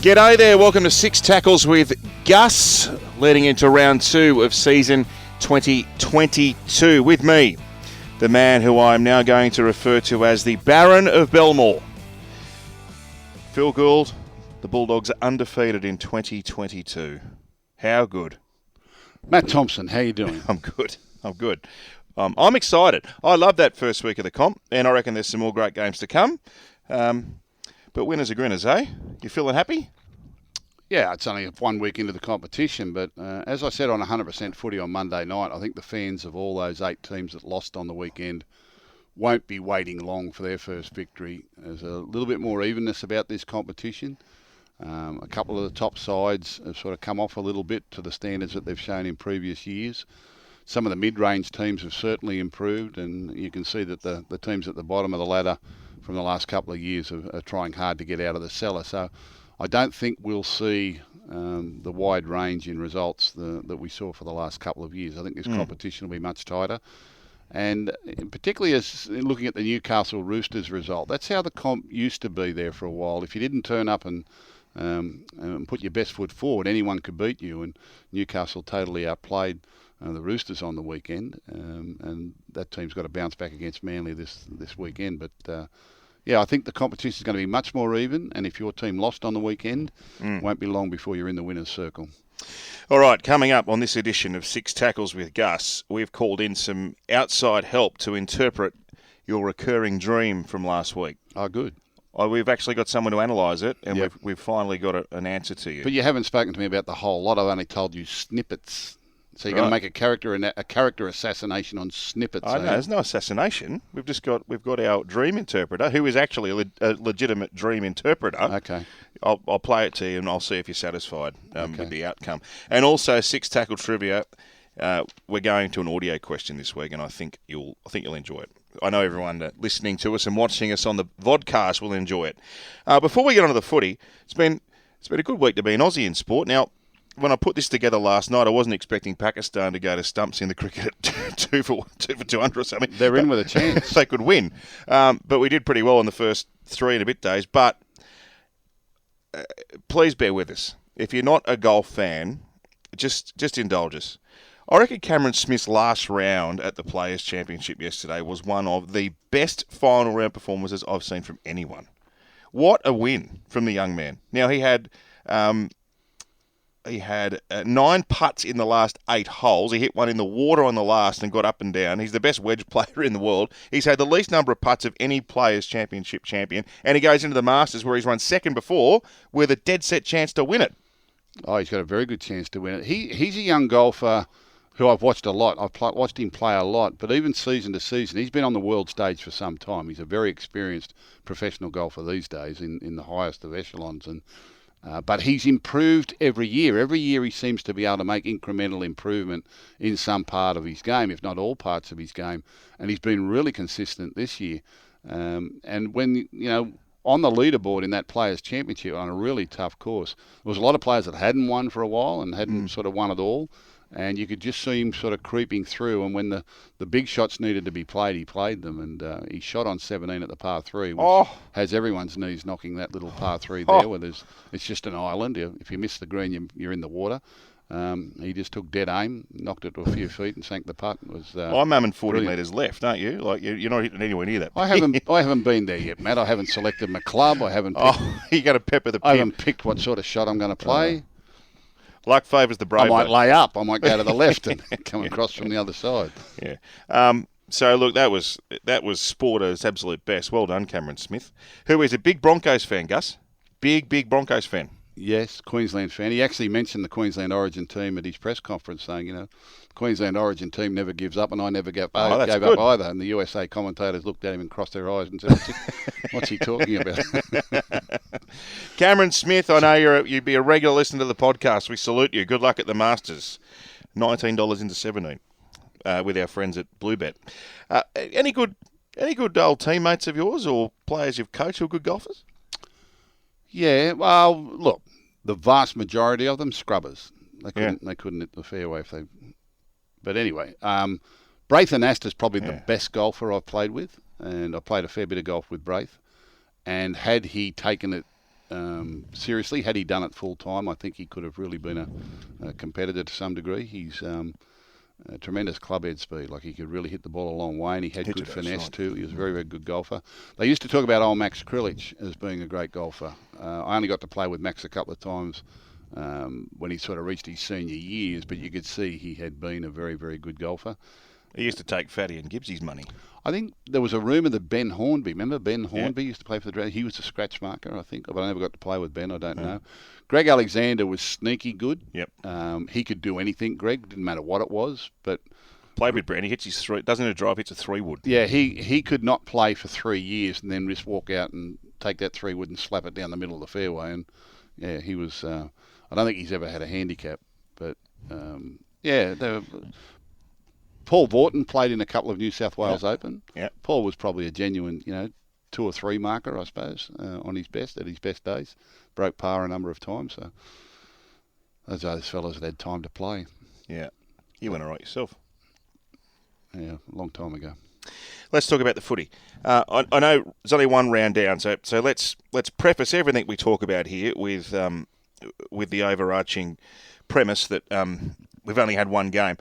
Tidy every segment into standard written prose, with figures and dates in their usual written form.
G'day there, welcome to Six Tackles with Gus, leading into round 2 of season 2022. With me, the man who I'm now going to refer to as the Baron of Belmore. Phil Gould, the Bulldogs are undefeated in 2022. How good? Matt Thompson, how you doing? I'm good. I'm excited. I love that first week of the comp, and I reckon there's some more great games to come. But winners are grinners, eh? You feeling happy? Yeah, it's only 1 week into the competition, but as I said on 100% footy on Monday night, I think the fans of all those 8 teams that lost on the weekend won't be waiting long for their first victory. There's a little bit more evenness about this competition. A couple of the top sides have sort of come off a little bit to the standards that they've shown in previous years. Some of the mid-range teams have certainly improved, and you can see that the teams at the bottom of the ladder from the last couple of years are trying hard to get out of the cellar. So I don't think we'll see the wide range in results that we saw for the last couple of years. I think this competition will be much tighter. And particularly as looking at the Newcastle Roosters result, that's how the comp used to be there for a while. If you didn't turn up and put your best foot forward, anyone could beat you. And Newcastle totally outplayed the Roosters on the weekend. And that team's got to bounce back against Manly this weekend. But yeah, I think the competition is going to be much more even, and if your team lost on the weekend, it won't be long before you're in the winner's circle. All right, coming up on this edition of Six Tackles with Gus, we've called in some outside help to interpret your recurring dream from last week. Oh, good. We've actually got someone to analyse it, and we've finally got an answer to you. But you haven't spoken to me about the whole lot. I've only told you snippets. So you're going to make a character assassination on snippets. I know, there's no assassination. We've got our dream interpreter, who is actually a legitimate dream interpreter. Okay. I'll play it to you, and I'll see if you're satisfied with the outcome. And also, Six Tackle Trivia. We're going to an audio question this week, and I think you'll enjoy it. I know everyone listening to us and watching us on the vodcast will enjoy it. Before we get on to the footy, it's been a good week to be an Aussie in sport. Now, when I put this together last night, I wasn't expecting Pakistan to go to stumps in the cricket at 2 for 200 or something. They're in with a chance. They could win. But we did pretty well in the first 3 and a bit days. But please bear with us. If you're not a golf fan, just indulge us. I reckon Cameron Smith's last round at the Players' Championship yesterday was one of the best final round performances I've seen from anyone. What a win from the young man. Now, he had 9 putts in the last 8 holes. He hit one in the water on the last and got up and down. He's the best wedge player in the world. He's had the least number of putts of any Players' Championship champion. And he goes into the Masters, where he's run second before, with a dead set chance to win it. Oh, he's got a very good chance to win it. He's a young golfer who I've watched a lot. I've watched him play a lot. But even season to season, he's been on the world stage for some time. He's a very experienced professional golfer these days in the highest of echelons. But he's improved every year. Every year he seems to be able to make incremental improvement in some part of his game, if not all parts of his game. And he's been really consistent this year. And when, on the leaderboard in that Players' Championship on a really tough course, there was a lot of players that hadn't won for a while and hadn't sort of won it all. And you could just see him sort of creeping through. And when the big shots needed to be played, he played them. And he shot on 17 at the par 3, which has everyone's knees knocking that little par 3 there, where it's just an island. If you miss the green, you're in the water. He just took dead aim, knocked it to a few feet and sank the putt. It was, I'm aiming 40 metres left, aren't you? Like you're not hitting anywhere near that. I haven't been there yet, Matt. I haven't selected my club. I haven't picked, you're going to pepper the pin. I haven't picked what sort of shot I'm going to play. Luck favours the brave. I might lay up. I might go to the left and come across from the other side. Yeah. So look, that was sport at its absolute best. Well done, Cameron Smith, who is a big Broncos fan, Gus. Big Broncos fan. Yes, Queensland fan. He actually mentioned the Queensland Origin team at his press conference, saying, the Queensland Origin team never gives up, and I never gave up either. And the USA commentators looked at him and crossed their eyes and said, "What's he talking about?" Cameron Smith, I know you'd be a regular listener to the podcast. We salute you. Good luck at the Masters. $19 into 17 with our friends at Bluebet. Any good old teammates of yours or players you've coached who are good golfers? Yeah, well, look, the vast majority of them scrubbers. They couldn't hit the fairway if they. But anyway, Braith Anasta's probably the best golfer I've played with, and I played a fair bit of golf with Braith. And had he taken it seriously. Had he done it full time, I think he could have really been a competitor to some degree. He's a tremendous club head speed. Like, he could really hit the ball a long way, and he had good finesse too. He was a very, very good golfer. They used to talk about old Max Krilich as being a great golfer. I only got to play with Max a couple of times when he sort of reached his senior years, but you could see he had been a very, very good golfer. He used to take Fatty and Gibbsy's money. I think there was a rumour that Ben Hornby, remember Ben Hornby used to play for the Dragons? He was a scratch marker, I think. But I never got to play with Ben, I don't know. Greg Alexander was sneaky good. Yep. He could do anything, Greg, didn't matter what it was. But played with Brand, he hits his three, doesn't hit a drive, hits a 3-wood. Yeah, he could not play for 3 years and then just walk out and take that 3-wood and slap it down the middle of the fairway. And yeah, he was, I don't think he's ever had a handicap. But yeah, they were, Paul Vorton played in a couple of New South Wales Open. Yep. Paul was probably a genuine, 2 or 3 marker, I suppose, at his best days. Broke par a number of times. So those fellas had time to play. Yeah. You went all right yourself. Yeah, a long time ago. Let's talk about the footy. I know there's only one round down, so let's preface everything we talk about here with the overarching premise that we've only had one game.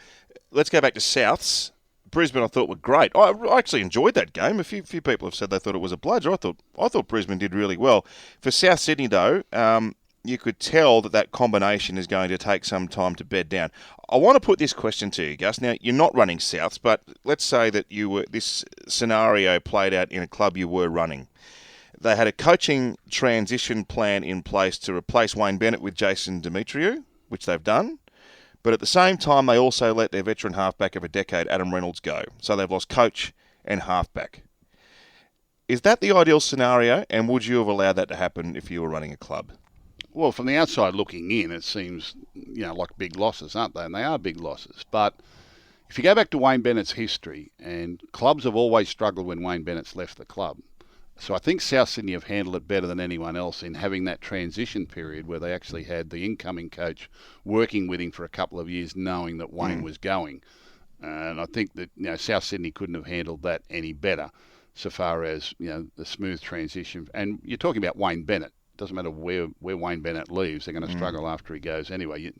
Let's go back to Souths. Brisbane, I thought, were great. I actually enjoyed that game. A few people have said they thought it was a bludger. I thought Brisbane did really well. For South Sydney, though, you could tell that combination is going to take some time to bed down. I want to put this question to you, Gus. Now, you're not running Souths, but let's say that this scenario played out in a club you were running. They had a coaching transition plan in place to replace Wayne Bennett with Jason Demetriou, which they've done. But at the same time, they also let their veteran halfback of a decade, Adam Reynolds, go. So they've lost coach and halfback. Is that the ideal scenario, and would you have allowed that to happen if you were running a club? Well, from the outside looking in, it seems, like big losses, aren't they? And they are big losses. But if you go back to Wayne Bennett's history, and clubs have always struggled when Wayne Bennett's left the club. So I think South Sydney have handled it better than anyone else in having that transition period where they actually had the incoming coach working with him for a couple of years, knowing that Wayne was going. And I think that South Sydney couldn't have handled that any better, so far as the smooth transition. And you're talking about Wayne Bennett. It doesn't matter where Wayne Bennett leaves; they're going to struggle after he goes anyway.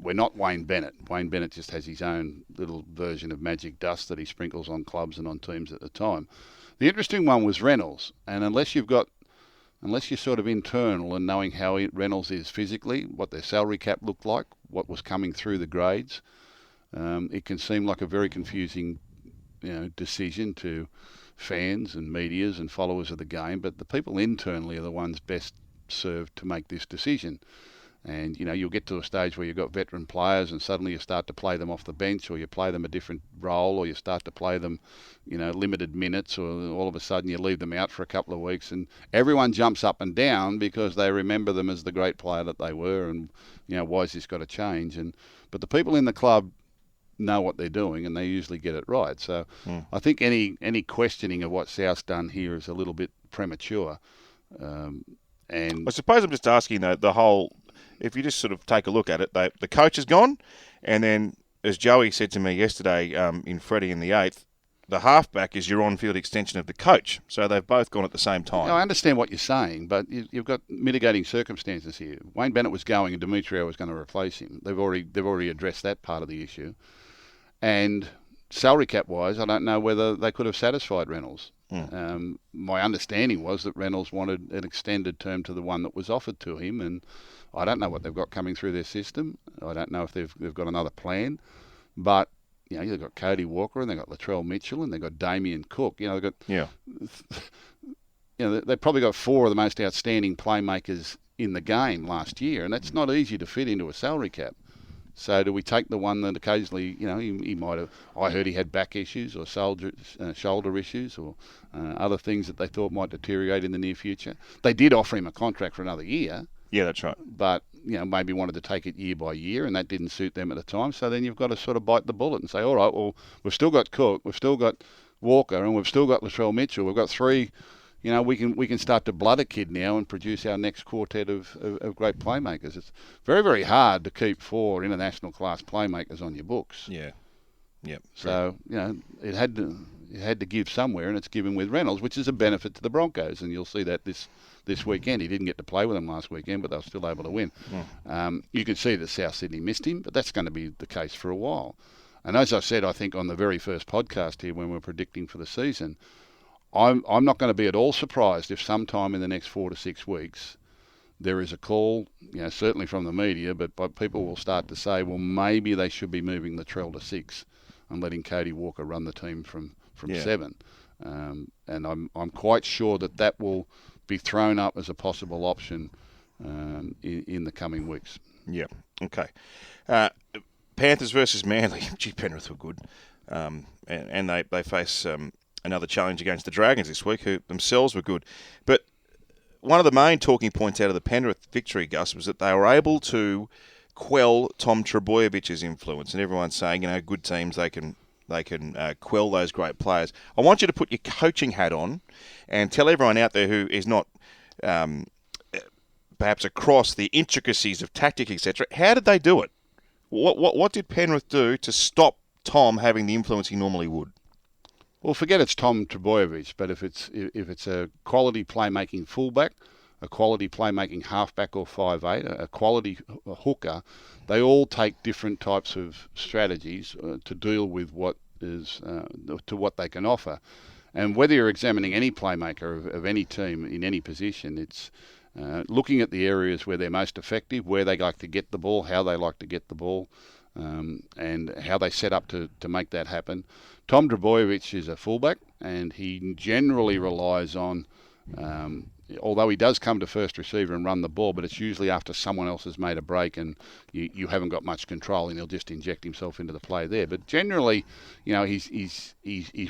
We're not Wayne Bennett. Wayne Bennett just has his own little version of magic dust that he sprinkles on clubs and on teams at the time. The interesting one was Reynolds, and unless you're sort of internal and knowing how Reynolds is physically, what their salary cap looked like, what was coming through the grades, it can seem like a very confusing, decision to fans and medias and followers of the game. But the people internally are the ones best served to make this decision. And, you'll get to a stage where you've got veteran players and suddenly you start to play them off the bench, or you play them a different role, or you start to play them, limited minutes, or all of a sudden you leave them out for a couple of weeks, and everyone jumps up and down because they remember them as the great player that they were, and, why has this got to change? But the people in the club know what they're doing, and they usually get it right. So I think any questioning of what South's done here is a little bit premature. And I suppose I'm just asking, though, the whole... If you just sort of take a look at it, the coach is gone, and then, as Joey said to me yesterday in Freddie in the 8th, the halfback is your on-field extension of the coach. So they've both gone at the same time. I understand what you're saying, but you've got mitigating circumstances here. Wayne Bennett was going, and Demetriou was going to replace him. They've already addressed that part of the issue. And salary cap-wise, I don't know whether they could have satisfied Reynolds. My understanding was that Reynolds wanted an extended term to the one that was offered to him, and I don't know what they've got coming through their system. I don't know if they've got another plan, but they've got Cody Walker and they've got Latrell Mitchell and they've got Damien Cook. They've got they've probably got 4 of the most outstanding playmakers in the game last year, and that's not easy to fit into a salary cap. So do we take the one that occasionally, he might have... I heard he had back issues or shoulder issues or other things that they thought might deteriorate in the near future. They did offer him a contract for another year. Yeah, that's right. But, maybe wanted to take it year by year, and that didn't suit them at the time. So then you've got to sort of bite the bullet and say, all right, well, we've still got Cook, we've still got Walker, and we've still got Latrell Mitchell. We've got 3... we can start to blood a kid now and produce our next quartet of great playmakers. It's very, very hard to keep 4 international class playmakers on your books. Yeah. Yep. So, it had to... had to give somewhere, and it's given with Reynolds, which is a benefit to the Broncos. And you'll see that this weekend. He didn't get to play with them last weekend, but they were still able to win. You can see that South Sydney missed him, but that's going to be the case for a while. And as I said, I think on the very first podcast here when we're predicting for the season, I'm not going to be at all surprised if sometime in the next 4 to 6 weeks there is a call, certainly from the media, but people will start to say, well, maybe they should be moving the Trell to 6 and letting Cody Walker run the team from 7. And I'm quite sure that will be thrown up as a possible option in the coming weeks. Yeah. Okay. Panthers versus Manly. Gee, Penrith were good. And they face another challenge against the Dragons this week, who themselves were good. But one of the main talking points out of the Penrith victory, Gus, was that they were able to quell Tom Trbojevich's influence. And everyone's saying, good teams, they can quell those great players. I want you to put your coaching hat on and tell everyone out there who is not perhaps across the intricacies of tactics, etc. How did they do it? What did Penrith do to stop Tom having the influence he normally would? Well, forget it's Tom Trbojevic, but if it's a quality playmaking fullback, a quality playmaking halfback or 5'8", a quality hooker, they all take different types of strategies to deal with what they can offer. And whether you're examining any playmaker of any team in any position, it's looking at the areas where they're most effective, where they like to get the ball, how they like to get the ball, and how they set up to make that happen. Tom Trbojevic is a fullback, and he generally relies on, although he does come to first receiver and run the ball, but it's usually after someone else has made a break and you haven't got much control, and he'll just inject himself into the play there. But generally, he's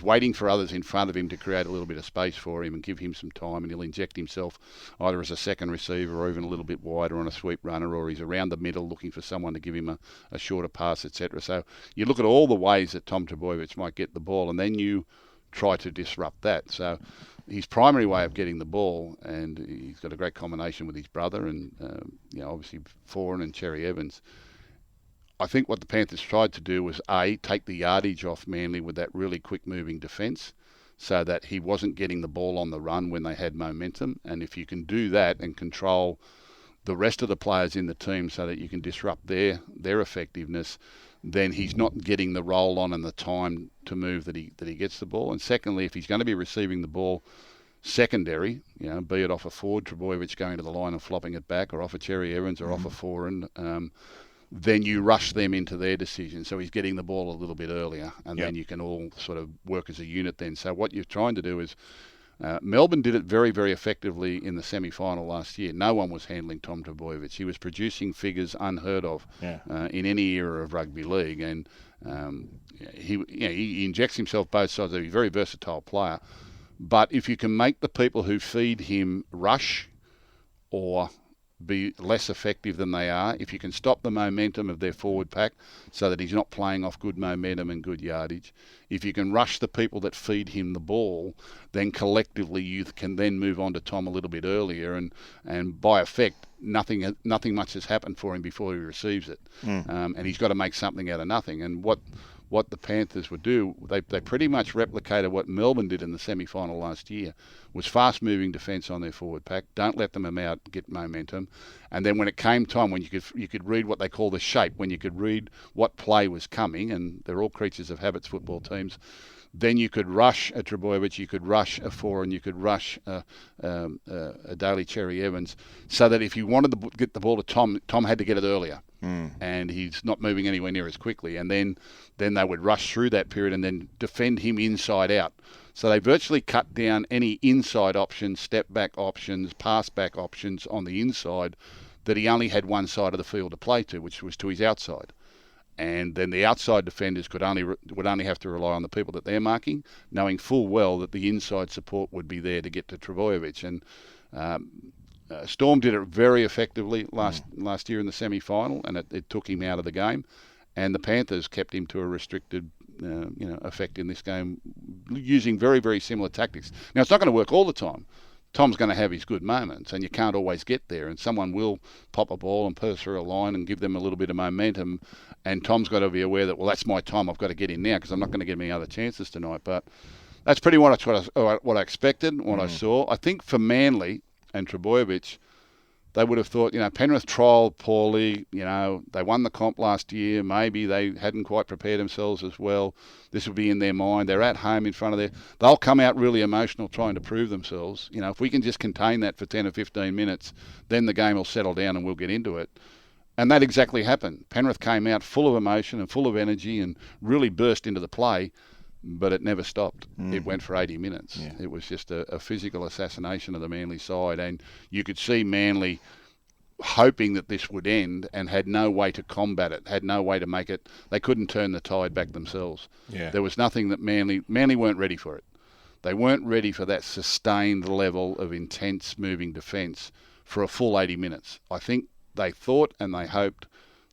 waiting for others in front of him to create a little bit of space for him and give him some time, and he'll inject himself either as a second receiver or even a little bit wider on a sweep runner, or he's around the middle looking for someone to give him a shorter pass, etc. So you look at all the ways that Tom Trbojevic might get the ball, and then you try to disrupt that. So his primary way of getting the ball, and he's got a great combination with his brother and obviously Foran and Cherry Evans. I think what the Panthers tried to do was take the yardage off Manly with that really quick moving defence, so that he wasn't getting the ball on the run when they had momentum. And if you can do that and control the rest of the players in the team so that you can disrupt their effectiveness, then he's not getting the roll on and the time to move that he gets the ball. And secondly, if he's going to be receiving the ball secondary, be it off a forward, Trbojevic going to the line and flopping it back, or off a Cherry Evans or off a Foran, then you rush them into their decision. So he's getting the ball a little bit earlier, and then you can all sort of work as a unit then. So what you're trying to do is, Melbourne did it very, very effectively in the semi-final last year. No one was handling Tom Trbojevic. He was producing figures unheard of in any era of rugby league, and he injects himself both sides. He's a very versatile player. But if you can make the people who feed him rush or be less effective than they are, if you can stop the momentum of their forward pack so that he's not playing off good momentum and good yardage, if you can rush the people that feed him the ball, then collectively you can then move on to Tom a little bit earlier, and by effect, nothing much has happened for him before he receives it. And he's got to make something out of nothing. And what the Panthers would do, they pretty much replicated what Melbourne did in the semi-final last year, was fast-moving defence on their forward pack. Don't let them out, get momentum. And then when it came time, when you could read what they call the shape, when you could read what play was coming, and they're all creatures of habits, football teams, then you could rush a Trbojevic, you could rush a Foran, you could rush a Daly Cherry Evans, so that if you wanted to get the ball to Tom had to get it earlier. And he's not moving anywhere near as quickly. And then they would rush through that period and then defend him inside out. So they virtually cut down any inside options, step back options, pass back options on the inside, that he only had one side of the field to play to, which was to his outside. And then the outside defenders would only have to rely on the people that they're marking, knowing full well that the inside support would be there to get to Trbojevic. And Storm did it very effectively last year in the semi-final, and it took him out of the game. And the Panthers kept him to a restricted effect in this game, using very, very similar tactics. Now, it's not going to work all the time. Tom's going to have his good moments, and you can't always get there. And someone will pop a ball and pass through a line and give them a little bit of momentum. And Tom's got to be aware that, well, that's my time. I've got to get in now because I'm not going to get any other chances tonight. But That's pretty much what I expected, what I saw. I think for Manly and Trbojevic, they would have thought, Penrith trialled poorly. They won the comp last year. Maybe they hadn't quite prepared themselves as well. This will be in their mind. They're at home in front of they'll come out really emotional trying to prove themselves. If we can just contain that for 10 or 15 minutes, then the game will settle down and we'll get into it. And that exactly happened. Penrith came out full of emotion and full of energy and really burst into the play, but it never stopped. It went for 80 minutes. Yeah. It was just a physical assassination of the Manly side, and you could see Manly hoping that this would end and had no way to combat it, had no way to make it. They couldn't turn the tide back themselves. Yeah. There was nothing that Manly weren't ready for it. They weren't ready for that sustained level of intense moving defence for a full 80 minutes. I think they thought and they hoped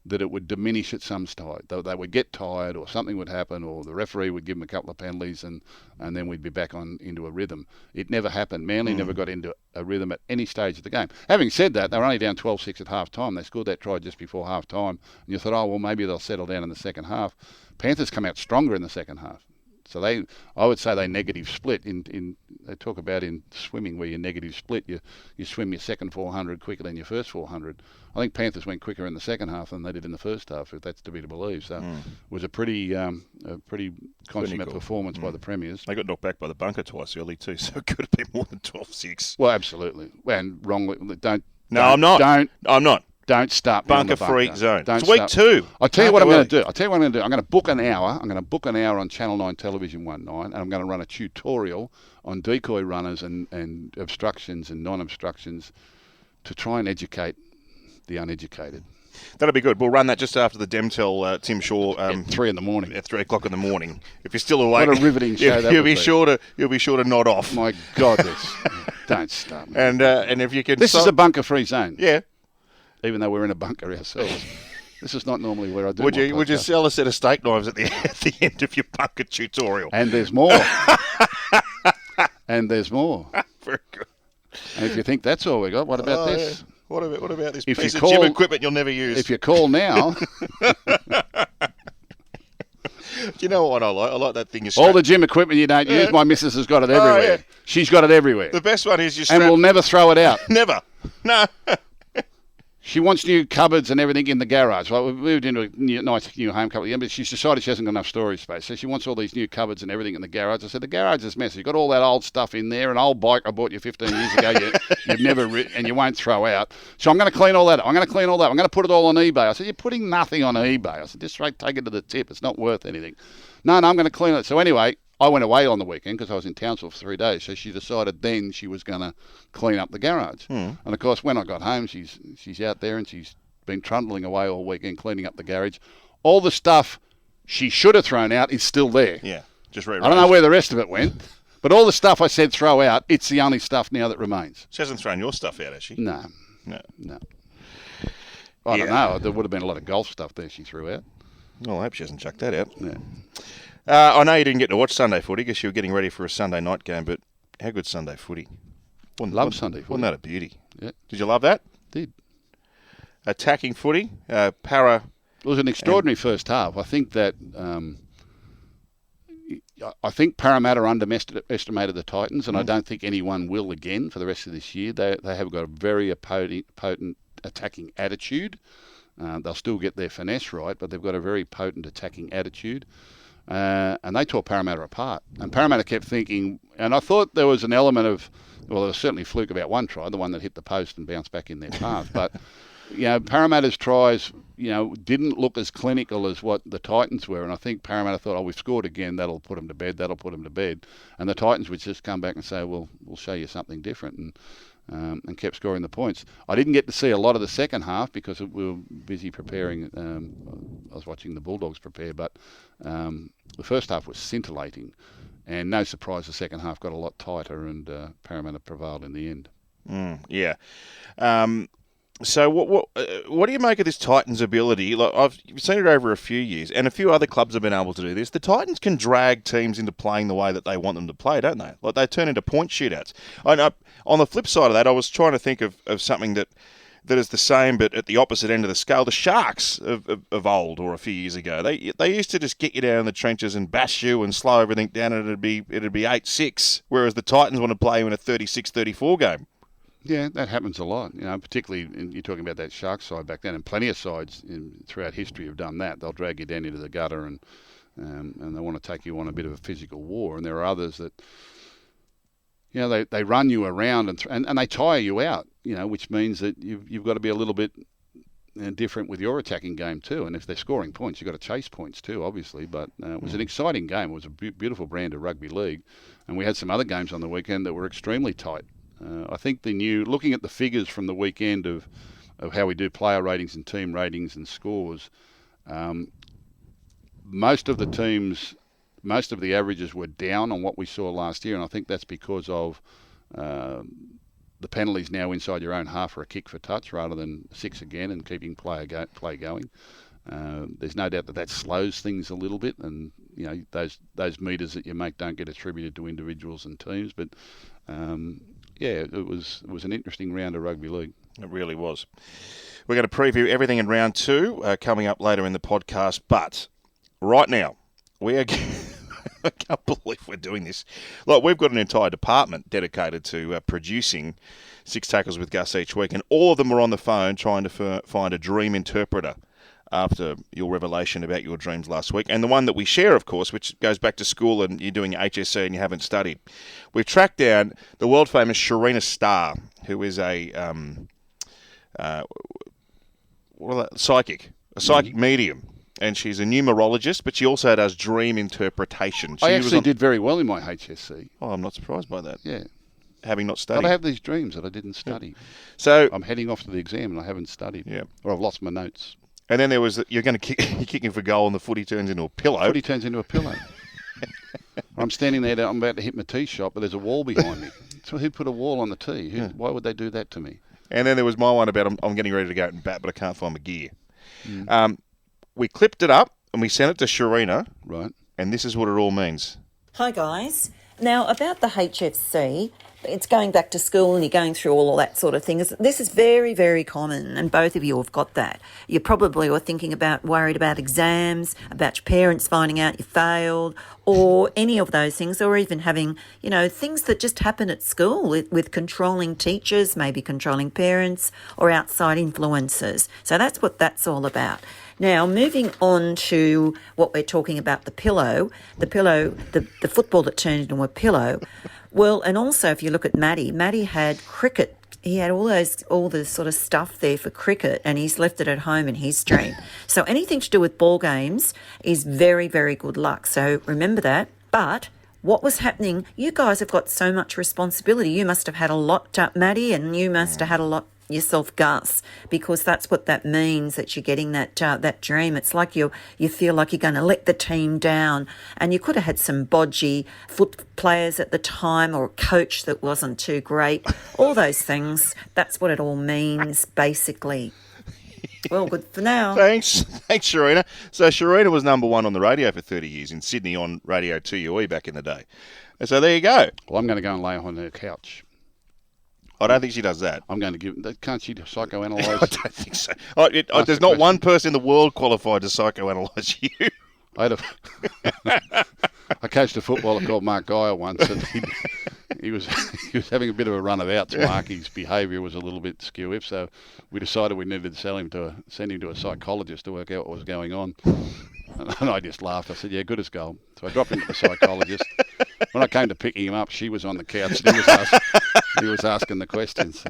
that it would diminish at some stage. They would get tired or something would happen or the referee would give them a couple of penalties and then we'd be back into a rhythm. It never happened. Manly never got into a rhythm at any stage of the game. Having said that, they were only down 12-6 at half-time. They scored that try just before half-time. And you thought, maybe they'll settle down in the second half. Panthers come out stronger in the second half. So I would say they negative split. They talk about in swimming where you negative split, you swim your second 400 quicker than your first 400. I think Panthers went quicker in the second half than they did in the first half, if that's to be to believe. So it was a pretty consummate performance by the Premiers. They got knocked back by the bunker twice early too, so it could have been more than 12-6. Well, absolutely. And wrongly, I'm not. Don't start bunker-free zone. It's week 2. I'll tell you what I'm going to do. I'm going to book an hour. I'm going to book an hour on Channel 9 television one night, and I'm going to run a tutorial on decoy runners and obstructions and non-obstructions to try and educate the uneducated. That'll be good. We'll run that just after the Demtel Tim Shaw at 3 in the morning. At 3 o'clock in the morning. If you're still awake, what a riveting show that you'll be sure to nod off. My God, don't start. And if you can, this is a bunker-free zone. Yeah. Even though we're in a bunker ourselves. This is not normally where I do. Would you sell a set of steak knives at the end of your bunker tutorial? And there's more. And there's more. Very good. And if you think that's all we got, what about this? Yeah. What about this piece of gym equipment you'll never use? If you call now. Do you know what I like? I like that thing. All the gym equipment you don't use, my missus has got it everywhere. Yeah. She's got it everywhere. The best one is and we'll never throw it out. Never. No. She wants new cupboards and everything in the garage. Well, we've moved into a nice new home couple of years, but she's decided she hasn't got enough storage space. So she wants all these new cupboards and everything in the garage. I said, the garage is messy. You've got all that old stuff in there, an old bike I bought you 15 years ago you've never and you won't throw out. So I'm going to clean all that up. I'm going to put it all on eBay. I said, you're putting nothing on eBay. I said, just take it to the tip. It's not worth anything. No, I'm going to clean it. So anyway, I went away on the weekend because I was in Townsville for 3 days. So she decided then she was going to clean up the garage. And of course, when I got home, she's out there and she's been trundling away all weekend cleaning up the garage. All the stuff she should have thrown out is still there. Yeah, just I don't know where the rest of it went, but all the stuff I said throw out, it's the only stuff now that remains. She hasn't thrown your stuff out, has she? No. I don't know. There would have been a lot of golf stuff there she threw out. Well, I hope she hasn't chucked that out. Yeah. I know you didn't get to watch Sunday footy because you were getting ready for a Sunday night game, but how good Sunday footy? Love Sunday footy. Wasn't that a beauty? Yeah. Did you love that? Did. Attacking footy, Para. It was an extraordinary first half. I think that Parramatta underestimated the Titans, and I don't think anyone will again for the rest of this year. They have got a very potent attacking attitude. They'll still get their finesse right, but they've got a very potent attacking attitude. And they tore Parramatta apart. And Parramatta kept thinking, and I thought there was an element of, well, there was certainly fluke about one try, the one that hit the post and bounced back in their path. But Parramatta's tries, didn't look as clinical as what the Titans were. And I think Parramatta thought, we've scored again, that'll put them to bed. And the Titans would just come back and say, well, we'll show you something different. And kept scoring the points. I didn't get to see a lot of the second half because we were busy preparing. I was watching the Bulldogs prepare, but the first half was scintillating. And no surprise, the second half got a lot tighter and Parramatta prevailed in the end. Yeah. So what do you make of this Titans' ability? Like, I've seen it over a few years, and a few other clubs have been able to do this. The Titans can drag teams into playing the way that they want them to play, don't they? Like, they turn into point shootouts. On the flip side of that, I was trying to think of something that that is the same but at the opposite end of the scale. The Sharks of old, or a few years ago, they used to just get you down in the trenches and bash you and slow everything down, and it'd be 8-6, whereas the Titans want to play you in a 36-34 game. Yeah, that happens a lot. Particularly you're talking about that Sharks side back then, and plenty of sides throughout history have done that. They'll drag you down into the gutter and they want to take you on a bit of a physical war. And there are others that, they run you around and they tire you out, which means that you've got to be a little bit different with your attacking game too. And if they're scoring points, you've got to chase points too, obviously. But it was an exciting game. It was a beautiful brand of rugby league. And we had some other games on the weekend that were extremely tight. I think looking at the figures from the weekend of how we do player ratings and team ratings and scores, most of the averages were down on what we saw last year, and I think that's because of the penalties now inside your own half for a kick for touch rather than 6 again, and keeping play going. There's no doubt that slows things a little bit, and those meters that you make don't get attributed to individuals and teams. But it was an interesting round of rugby league. It really was. We're going to preview everything in round 2 coming up later in the podcast, but right now we are. I can't believe we're doing this. Look, we've got an entire department dedicated to producing Six Tackles with Gus each week, and all of them are on the phone trying to find a dream interpreter after your revelation about your dreams last week. And the one that we share, of course, which goes back to school and you're doing HSC and you haven't studied. We've tracked down the world-famous Sharina Starr, who is a psychic medium. And she's a numerologist, but she also does dream interpretation. I actually did very well in my HSC. Oh, I'm not surprised by that. Yeah. Having not studied. But I have these dreams that I didn't study. Yeah. So I'm heading off to the exam and I haven't studied. Yeah. Or I've lost my notes. And then there was you're kicking for goal and the footy turns into a pillow. Footy turns into a pillow. I'm standing there, I'm about to hit my tee shot, but there's a wall behind me. So who put a wall on the tee? Why would they do that to me? And then there was my one about I'm getting ready to go out and bat, but I can't find my gear. We clipped it up and we sent it to Sharina. Right. And this is what it all means. Hi, guys. Now, about the HFC, it's going back to school and you're going through all that sort of thing. This is very, very common, and both of you have got that. You probably were worried about exams, about your parents finding out you failed, or any of those things, or even having, things that just happen at school with controlling teachers, maybe controlling parents, or outside influences. So that's what that's all about. Now, moving on to what we're talking about, the football that turned into a pillow. Well, and also if you look at Matty had cricket. He had all the sort of stuff there for cricket, and he's left it at home in his dream. So anything to do with ball games is very, very good luck. So remember that. But what was happening, you guys have got so much responsibility. You must have had a lot, Matty, and you must have had a lot yourself, Gus, because that's what that means, that you're getting that dream. It's like you feel like you're going to let the team down, and you could have had some bodgy foot players at the time, or a coach that wasn't too great. All those things. That's what it all means, basically. Well, good for now. Thanks, Sharina. So Sharina was number 1 on the radio for 30 years in Sydney on Radio 2UE back in the day. And so there you go. Well, I'm going to go and lay on her couch. I don't think she does that. I'm going to can't she psychoanalyse? I don't think so. There's not one person in the world qualified to psychoanalyse you. I coached a footballer called Mark Geyer once, and he was having a bit of a run about. Mark, his behaviour was a little bit skew, so we decided we needed to send him to a psychologist to work out what was going on. And I just laughed. I said, "Yeah, good as gold." So I dropped him to the psychologist. When I came to pick him up, she was on the couch. He was asking the questions.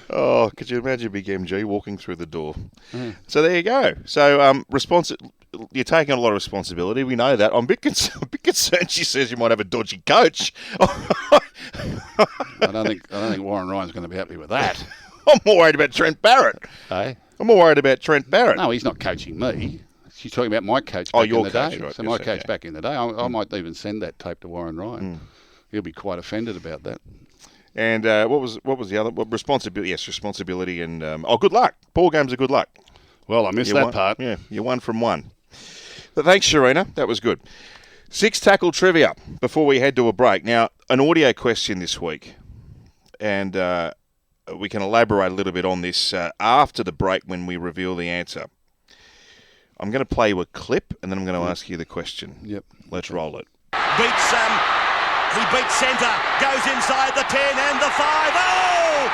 Oh, could you imagine Big MG walking through the door? So there you go. So you're taking on a lot of responsibility. We know that. I'm a bit concerned. She says you might have a dodgy coach. I don't think Warren Ryan's going to be happy with that. I'm more worried about Trent Barrett. Hey? I'm more worried about Trent Barrett. No, he's not coaching me. She's talking about my coach back in the day. Right. So my coach back in the day. I might even send that tape to Warren Ryan. He'll be quite offended about that. And what was the other? Responsibility. Yes, responsibility and good luck. Ball games are good luck. Well, I missed that part. Yeah, you're 1 from 1. But thanks, Sharina. That was good. 6 tackle trivia before we head to a break. Now, an audio question this week. and we can elaborate a little bit on this after the break when we reveal the answer. I'm going to play you a clip, and then I'm going to ask you the question. Yep. Let's roll it. He beats centre, goes inside the 10 and the 5. Oh!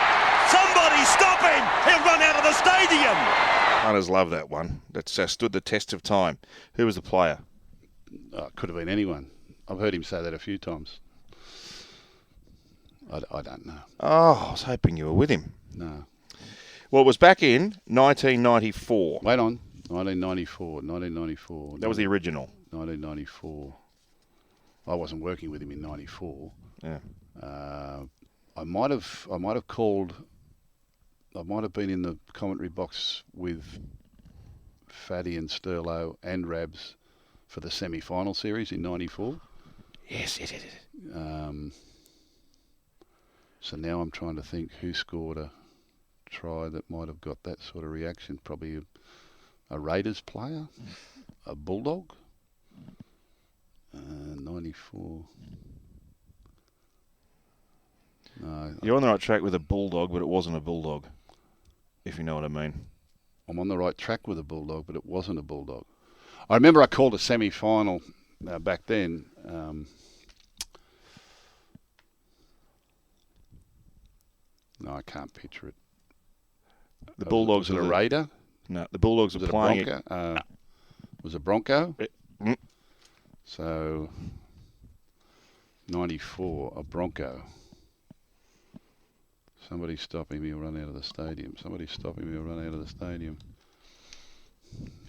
Somebody stop him! He'll run out of the stadium! Hunters love that one. That's stood the test of time. Who was the player? Could have been anyone. I've heard him say that a few times. I don't know. Oh, I was hoping you were with him. No. Well, it was back in 1994. Wait on. 1994. That was the original. 1994. I wasn't working with him in 94. Yeah. I might have called. I might have been in the commentary box with Fatty and Sterlo and Rabs for the semi-final series in 94. Yes. So now I'm trying to think who scored a try that might have got that sort of reaction. Probably a Raiders player, a Bulldog. 94. No, You're on the right track with a Bulldog, but it wasn't a Bulldog, if you know what I mean. I'm on the right track with a Bulldog, but it wasn't a Bulldog. I remember I called a semi-final back then. No, I can't picture it. The Bulldogs was it are a Raider? No, the Bulldogs Was are it a playing Bronco? Was it Bronco? Mm. So, 94, a Bronco. Somebody stopping me or run out of the stadium.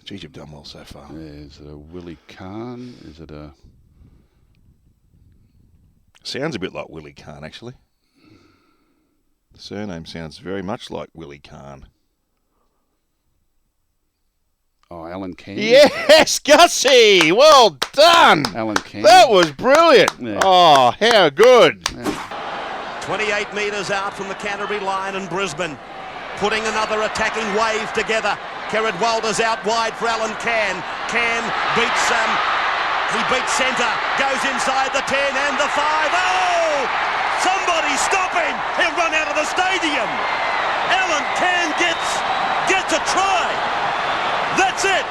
Geez, you've done well so far. Yeah, is it a Willie Kahn? Is it a... Sounds a bit like Willie Kahn, actually. The surname sounds very much like Willie Kahn. Oh, Alan Cairn? Yes, Gussie! Well done! Alan Cairn. That was brilliant! Yeah. Oh, how good! Yeah. 28 metres out from the Canterbury line in Brisbane. Putting another attacking wave together. Kerrod Walder's out wide for Alan Cairn. Cairn beats he beats centre, goes inside the 10 and the 5. Oh! Somebody stop him! He'll run out of the stadium! Alan Cairn gets a try! That's it!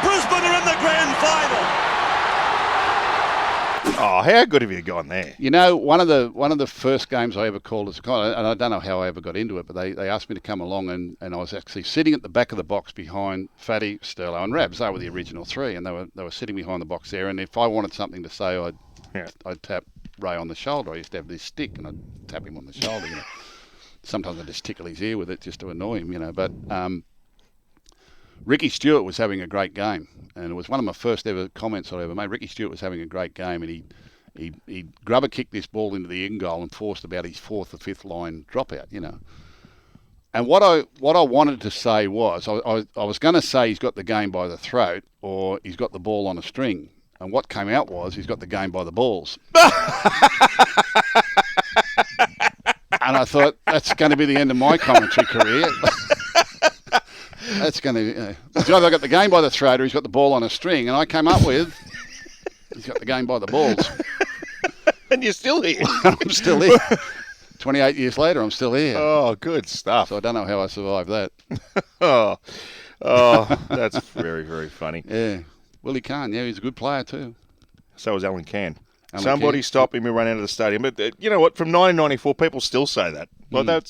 Brisbane are in the grand final! Oh, how good have you gone there? You know, one of the first games I ever called as a comment, and I don't know how I ever got into it, but they asked me to come along, and I was actually sitting at the back of the box behind Fatty, Sterlo, and Rabs. They were the original three, and they were sitting behind the box there. And if I wanted something to say, I'd tap Ray on the shoulder. I used to have this stick, and I'd tap him on the shoulder. You know, sometimes I'd just tickle his ear with it just to annoy him. You know, but Ricky Stewart was having a great game, and it was one of my first ever comments I ever made. Ricky Stewart was having a great game, and he grubber kicked this ball into the end goal and forced about his fourth or fifth line dropout, you know. And what I wanted to say was, I was going to say he's got the game by the throat or he's got the ball on a string. And what came out was he's got the game by the balls. And I thought, that's going to be the end of my commentary career. That's going to he's either got the game by the throat or he's got the ball on a string. And I came up with, he's got the game by the balls. And you're still here. I'm still here. 28 years later, I'm still here. Oh, good stuff. So I don't know how I survived that. Oh, that's very, very funny. Yeah. Willie Kahn, yeah, he's a good player too. So was Alan Cairn. Alan Somebody Cairn. stop him and run out of the stadium. But you know what? From 1994, people still say that. Well,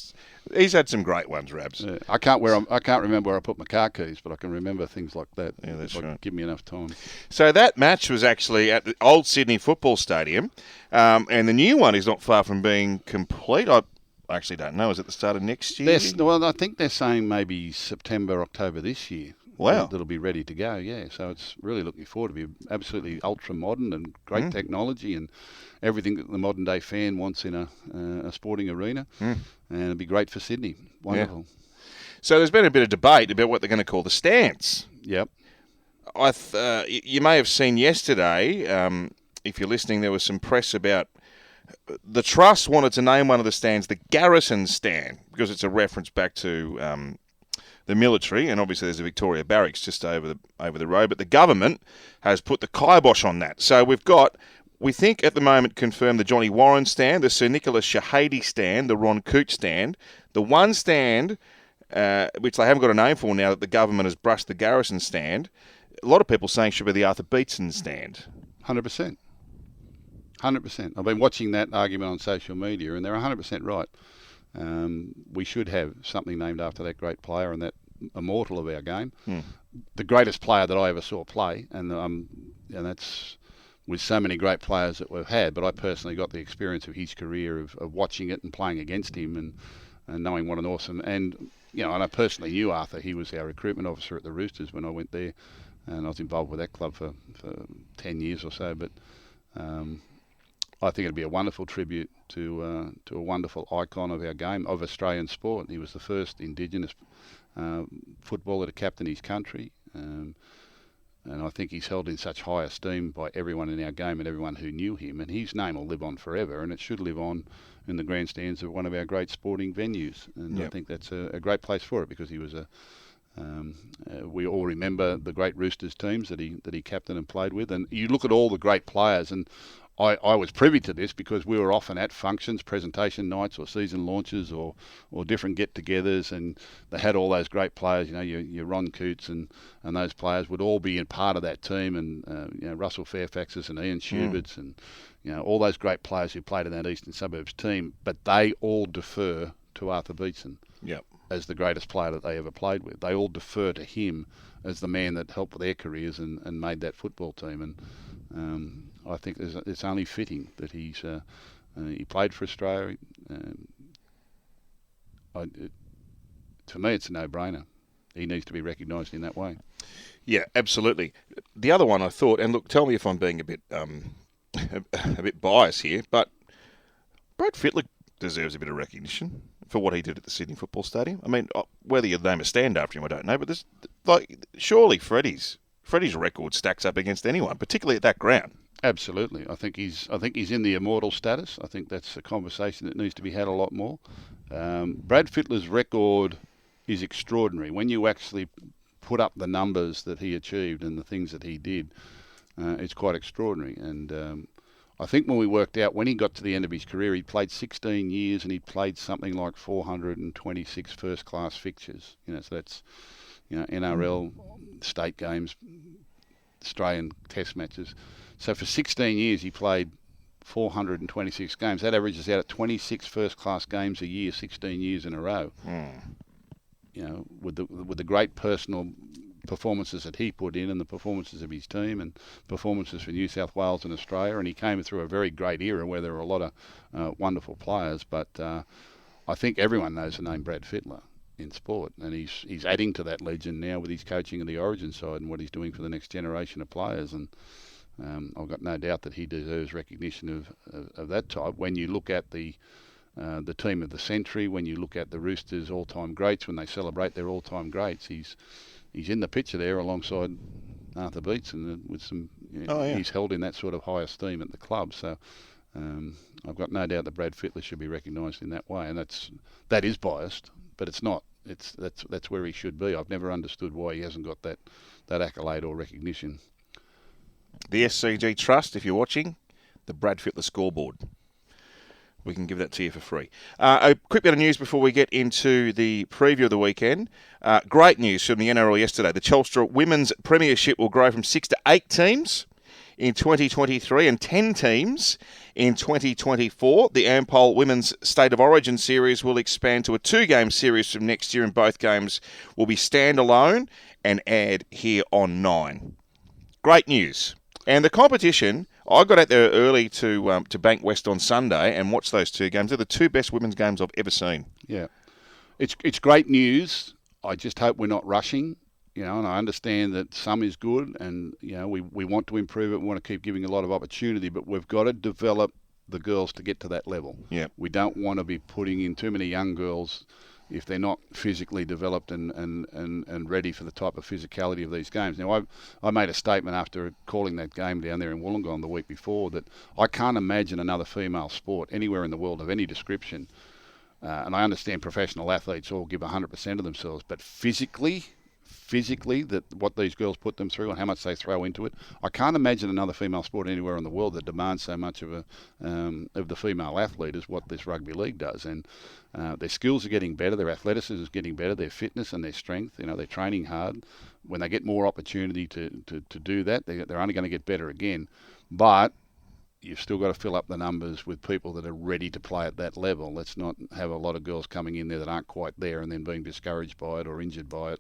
he's had some great ones, Rabs. Yeah. I can't remember where I put my car keys, but I can remember things like that. Yeah, that's if right. Give me enough time. So that match was actually at the old Sydney Football Stadium, and the new one is not far from being complete. I actually don't know. Is it the start of next year? Well, I think they're saying maybe September, October this year. Wow. That'll be ready to go, yeah. So it's really looking forward to be absolutely ultra-modern and great technology and everything that the modern-day fan wants in a sporting arena. And it'll be great for Sydney. Wonderful. Yeah. So there's been a bit of debate about what they're going to call the stance. Yep. You may have seen yesterday, if you're listening, there was some press about the Trust wanted to name one of the stands the Garrison Stand because it's a reference back to the military, and obviously there's a Victoria Barracks just over the road, but the government has put the kibosh on that. So we've got we think at the moment confirmed the Johnny Warren stand, the Sir Nicholas Shahady stand, the Ron Cooch stand, the one stand, which they haven't got a name for now that the government has brushed, the Garrison stand. A lot of people saying should be the Arthur Beetson stand. 100%. 100%. I've been watching that argument on social media, and they're 100% right. We should have something named after that great player and that immortal of our game. The greatest player that I ever saw play, and that's with so many great players that we've had, but I personally got the experience of his career of watching it and playing against him and knowing what an awesome... And, and I personally knew Arthur. He was our recruitment officer at the Roosters when I went there, and I was involved with that club for 10 years or so, but... I think it'd be a wonderful tribute to a wonderful icon of our game, of Australian sport. He was the first Indigenous footballer to captain his country, and I think he's held in such high esteem by everyone in our game and everyone who knew him, and his name will live on forever, and it should live on in the grandstands of one of our great sporting venues, and I think that's a great place for it, because he was we all remember the great Roosters teams that he captained and played with, and you look at all the great players, and I was privy to this because we were often at functions, presentation nights or season launches or different get-togethers, and they had all those great players, your Ron Coots and those players would all be in part of that team, and Russell Fairfax's and Ian Schubert's and all those great players who played in that Eastern Suburbs team, but they all defer to Arthur Beetson as the greatest player that they ever played with. They all defer to him as the man that helped their careers and made that football team, and I think it's only fitting that he played for Australia. To me, it's a no-brainer. He needs to be recognised in that way. Yeah, absolutely. The other one I thought, and look, tell me if I'm being a bit biased here, but Brad Fittler deserves a bit of recognition for what he did at the Sydney Football Stadium. I mean, whether you name a stand after him, I don't know, but there's surely Freddie's record stacks up against anyone, particularly at that ground. Absolutely. I think he's in the immortal status. I think that's a conversation that needs to be had a lot more. Brad Fittler's record is extraordinary. When you actually put up the numbers that he achieved and the things that he did, it's quite extraordinary. And I think when we worked out, when he got to the end of his career, he played 16 years and he played something like 426 first-class fixtures. So that's NRL, state games, Australian test matches. So for 16 years, he played 426 games. That averages out at 26 first-class games a year, 16 years in a row. With the great personal performances that he put in and the performances of his team and performances for New South Wales and Australia. And he came through a very great era where there were a lot of wonderful players. But I think everyone knows the name Brad Fittler in sport, and he's adding to that legend now with his coaching of the Origin side and what he's doing for the next generation of players. And I've got no doubt that he deserves recognition of that type. When you look at the team of the century, when you look at the Roosters' all-time greats, when they celebrate their all-time greats, he's in the picture there alongside Arthur Beetson with some. He's held in that sort of high esteem at the club. So I've got no doubt that Brad Fittler should be recognised in that way, and that is biased, but it's not. That's where he should be. I've never understood why he hasn't got that accolade or recognition. The SCG Trust, if you're watching, the Brad Fittler scoreboard. We can give that to you for free. A quick bit of news before we get into the preview of the weekend. Great news from the NRL yesterday. The Telstra Women's Premiership will grow from 6 to 8 teams in 2023 and 10 teams in 2024. The Ampol Women's State of Origin series will expand to a 2-game series from next year, and both games will be standalone and aired here on 9. Great news. And the competition, I got out there early to Bank West on Sunday and watch those 2 games. They're the 2 best women's games I've ever seen. Yeah, it's great news. I just hope we're not rushing, and I understand that some is good, and we want to improve it. We want to keep giving a lot of opportunity, but we've got to develop the girls to get to that level. Yeah, we don't want to be putting in too many young girls if they're not physically developed and ready for the type of physicality of these games. Now, I made a statement after calling that game down there in Wollongong the week before that I can't imagine another female sport anywhere in the world of any description. And I understand professional athletes all give 100% of themselves, but physically physically, that what these girls put them through and how much they throw into it. I can't imagine another female sport anywhere in the world that demands so much of the female athlete as what this rugby league does. And their skills are getting better, their athleticism is getting better, their fitness and their strength. They're training hard. When they get more opportunity to do that, they're only going to get better again. But you've still got to fill up the numbers with people that are ready to play at that level. Let's not have a lot of girls coming in there that aren't quite there and then being discouraged by it or injured by it.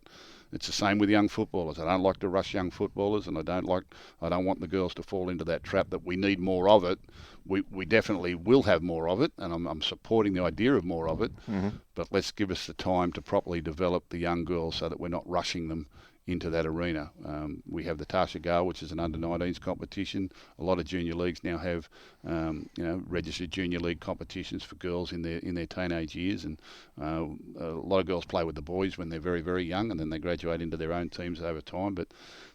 It's the same with young footballers. I don't like to rush young footballers, and I don't want the girls to fall into that trap that we need more of it. We definitely will have more of it, and I'm supporting the idea of more of it. Mm-hmm. But let's give us the time to properly develop the young girls so that we're not rushing them into that arena. We have the Tasha Gale, which is an under-19s competition. A lot of junior leagues now have, registered junior league competitions for girls in their teenage years, and a lot of girls play with the boys when they're very, very young, and then they graduate into their own teams over time. But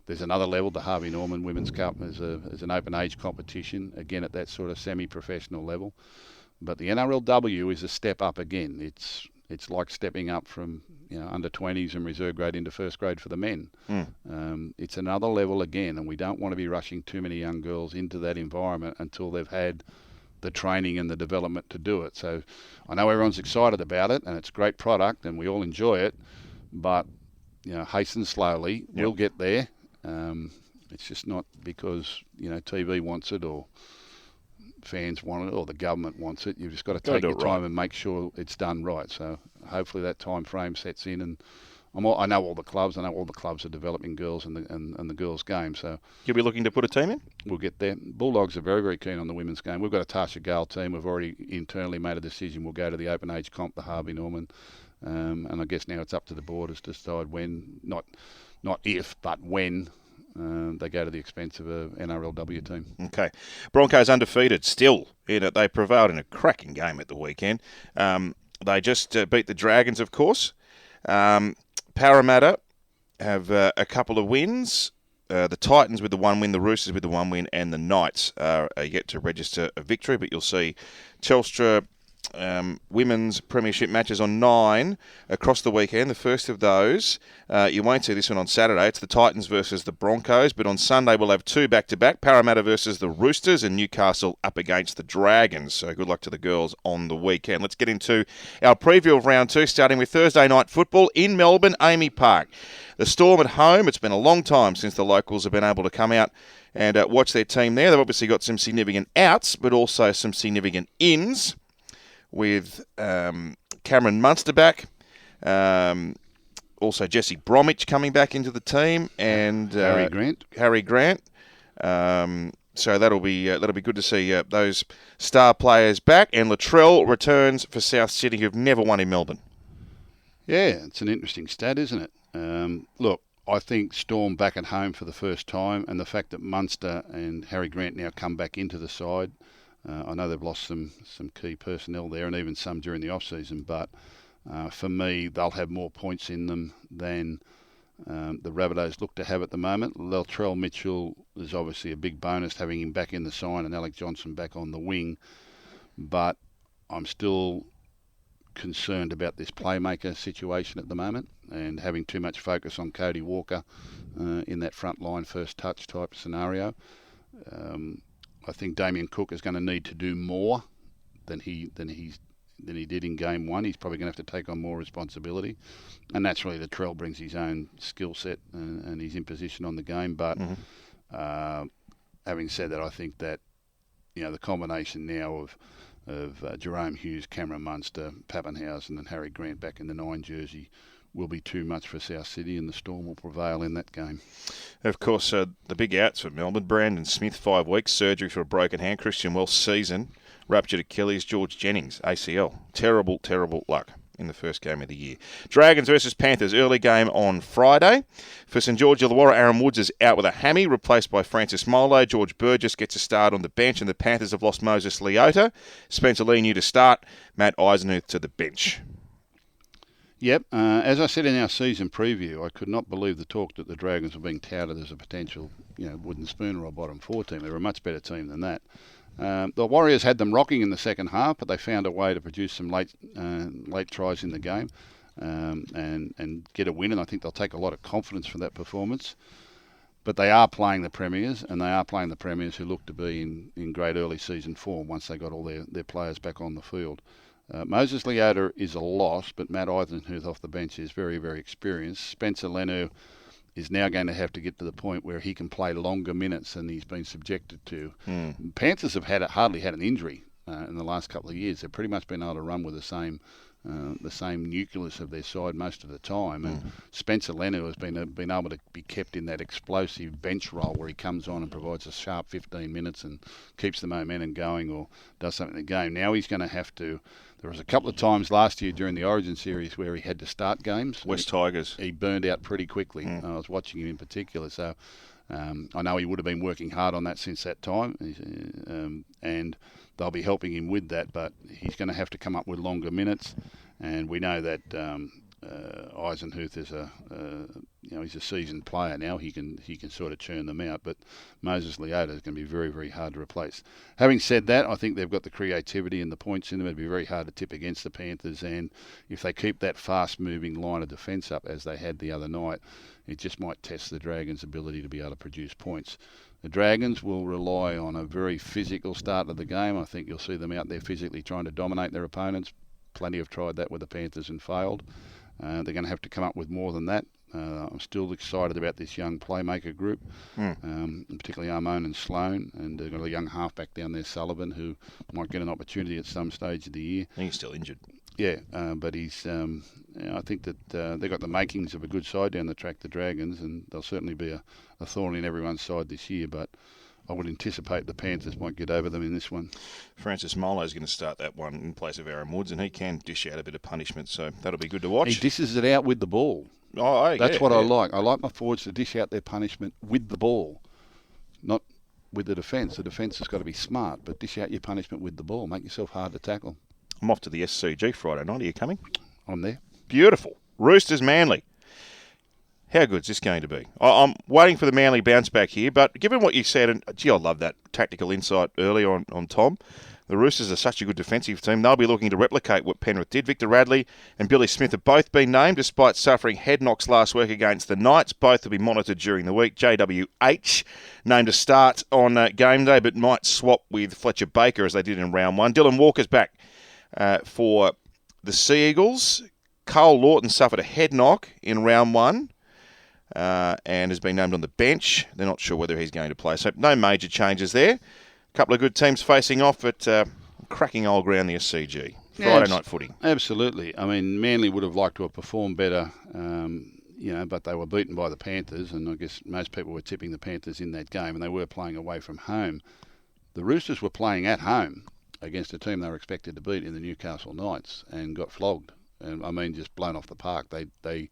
there's another level, the Harvey Norman Women's Cup is an open age competition, again at that sort of semi-professional level. But the NRLW is a step up again. It's like stepping up from under 20s and reserve grade into first grade for the men. It's another level again, and we don't want to be rushing too many young girls into that environment until they've had the training and the development to do it. So I know everyone's excited about it, and it's a great product, and we all enjoy it, but hasten slowly. Yep. We'll get there. It's just not because TV wants it or fans want it or the government wants it. You've just got to take your time and make sure it's done right. So hopefully that time frame sets in, and I know all the clubs. I know all the clubs are developing girls and the girls' game. So you'll be looking to put a team in? We'll get there. Bulldogs are very, very keen on the women's game. We've got a Tasha Gale team. We've already internally made a decision. We'll go to the open age comp, the Harvey Norman, and I guess now it's up to the board to decide when, not if, but when. They go to the expense of a NRLW team. Okay. Broncos undefeated still. They prevailed in a cracking game at the weekend. They just beat the Dragons, of course. Parramatta have a couple of wins. The Titans with the 1 win, the Roosters with the 1 win, and the Knights are yet to register a victory. But you'll see Telstra women's premiership matches on 9 across the weekend. The first of those, you won't see this one on Saturday. It's the Titans versus the Broncos, but on Sunday we'll have 2 back-to-back, Parramatta versus the Roosters and Newcastle up against the Dragons. So good luck to the girls on the weekend. Let's get into our preview of round 2, starting with Thursday night football in Melbourne, Amy Park. The Storm at home. It's been a long time since the locals have been able to come out and watch their team there. They've obviously got some significant outs, but also some significant ins, with Cameron Munster back, also Jesse Bromwich coming back into the team, and Harry Grant. So that'll be good to see those star players back. And Latrell returns for South Sydney, who've never won in Melbourne. Yeah, it's an interesting stat, isn't it? Look, I think Storm back at home for the first time, and the fact that Munster and Harry Grant now come back into the side. I know they've lost some key personnel there, and even some during the off-season, but for me, they'll have more points in them than the Rabbitohs look to have at the moment. Latrell Mitchell is obviously a big bonus, having him back in the side and Alec Johnson back on the wing, but I'm still concerned about this playmaker situation at the moment and having too much focus on Cody Walker in that front line first touch type scenario. I think Damien Cook is going to need to do more than he did in game 1. He's probably going to have to take on more responsibility, and naturally Latrell brings his own skill set and his imposition on the game. But having said that, I think that the combination now of Jerome Hughes, Cameron Munster, Pappenhausen, and Harry Grant back in the 9 jersey will be too much for South City, and the Storm will prevail in that game. Of course, the big outs for Melbourne: Brandon Smith, 5 weeks, surgery for a broken hand; Christian Welch, season; ruptured Achilles; George Jennings, ACL. Terrible, terrible luck in the first game of the year. Dragons versus Panthers, early game on Friday. For St George Illawarra, Aaron Woods is out with a hammy, replaced by Francis Molo. George Burgess gets a start on the bench, and the Panthers have lost Moses Leota. Spencer Lee new to start, Matt Eisenhuth to the bench. Yep, as I said in our season preview, I could not believe the talk that the Dragons were being touted as a potential, wooden spoon or a bottom 4 team. They're a much better team than that. The Warriors had them rocking in the second half, but they found a way to produce some late tries in the game. and get a win. And I think they'll take a lot of confidence from that performance. But they are playing the Premiers, and they are playing the Premiers who look to be in great early season form once they got all their players back on the field. Moses Leota is a loss, but Matt Eisenhuth off the bench is very, very experienced. Spencer Lenu is now going to have to get to the point where he can play longer minutes than he's been subjected to. Panthers have hardly had an injury in the last couple of years. They've pretty much been able to run with the same nucleus of their side most of the time. And Spencer Lenu has been able to be kept in that explosive bench role where he comes on and provides a sharp 15 minutes and keeps the momentum going or does something in the game. Now he's going to have to. There was a couple of times last year during the Origin series where he had to start games. West Tigers. He burned out pretty quickly. I was watching him in particular, so I know he would have been working hard on that since that time, and they'll be helping him with that. But he's going to have to come up with longer minutes, and we know that Eisenhuth is he's a seasoned player now. He can sort of churn them out, but Moses Leota is going to be very, very hard to replace. Having said that, I think they've got the creativity and the points in them. It'd be very hard to tip against the Panthers, and if they keep that fast-moving line of defence up as they had the other night, it just might test the Dragons' ability to be able to produce points. The Dragons will rely on a very physical start of the game. I think you'll see them out there physically trying to dominate their opponents. Plenty have tried that with the Panthers and failed. They're going to have to come up with more than that. I'm still excited about this young playmaker group, particularly Armone and Sloan, and they've got a young halfback down there, Sullivan, who might get an opportunity at some stage of the year. I think he's still injured. Yeah, but he's. I think that they've got the makings of a good side down the track, the Dragons, and they'll certainly be a thorn in everyone's side this year. But I would anticipate the Panthers might get over them in this one. Francis Molo's going to start that one in place of Aaron Woods, and he can dish out a bit of punishment, so that'll be good to watch. He dishes it out with the ball. That's what I like. I like my forwards to dish out their punishment with the ball, not with the defence. The defence has got to be smart, but dish out your punishment with the ball. Make yourself hard to tackle. I'm off to the SCG Friday night. Are you coming? I'm there. Beautiful. Roosters Manly. How good's this going to be? I'm waiting for the Manly bounce back here, but given what you said, and gee, I love that tactical insight earlier on Tom. The Roosters are such a good defensive team. They'll be looking to replicate what Penrith did. Victor Radley and Billy Smith have both been named despite suffering head knocks last week against the Knights. Both will be monitored during the week. JWH named to start on game day, but might swap with Fletcher Baker as they did in round one. Dylan Walker's back for the Sea Eagles. Cole Lawton suffered a head knock in round one and has been named on the bench. They're not sure whether he's going to play. So no major changes there. Couple of good teams facing off at cracking old ground, the SCG. Friday night footy. Absolutely. I mean, Manly would have liked to have performed better, but they were beaten by the Panthers, and I guess most people were tipping the Panthers in that game, and they were playing away from home. The Roosters were playing at home against a team they were expected to beat in the Newcastle Knights and got flogged. And I mean, just blown off the park. They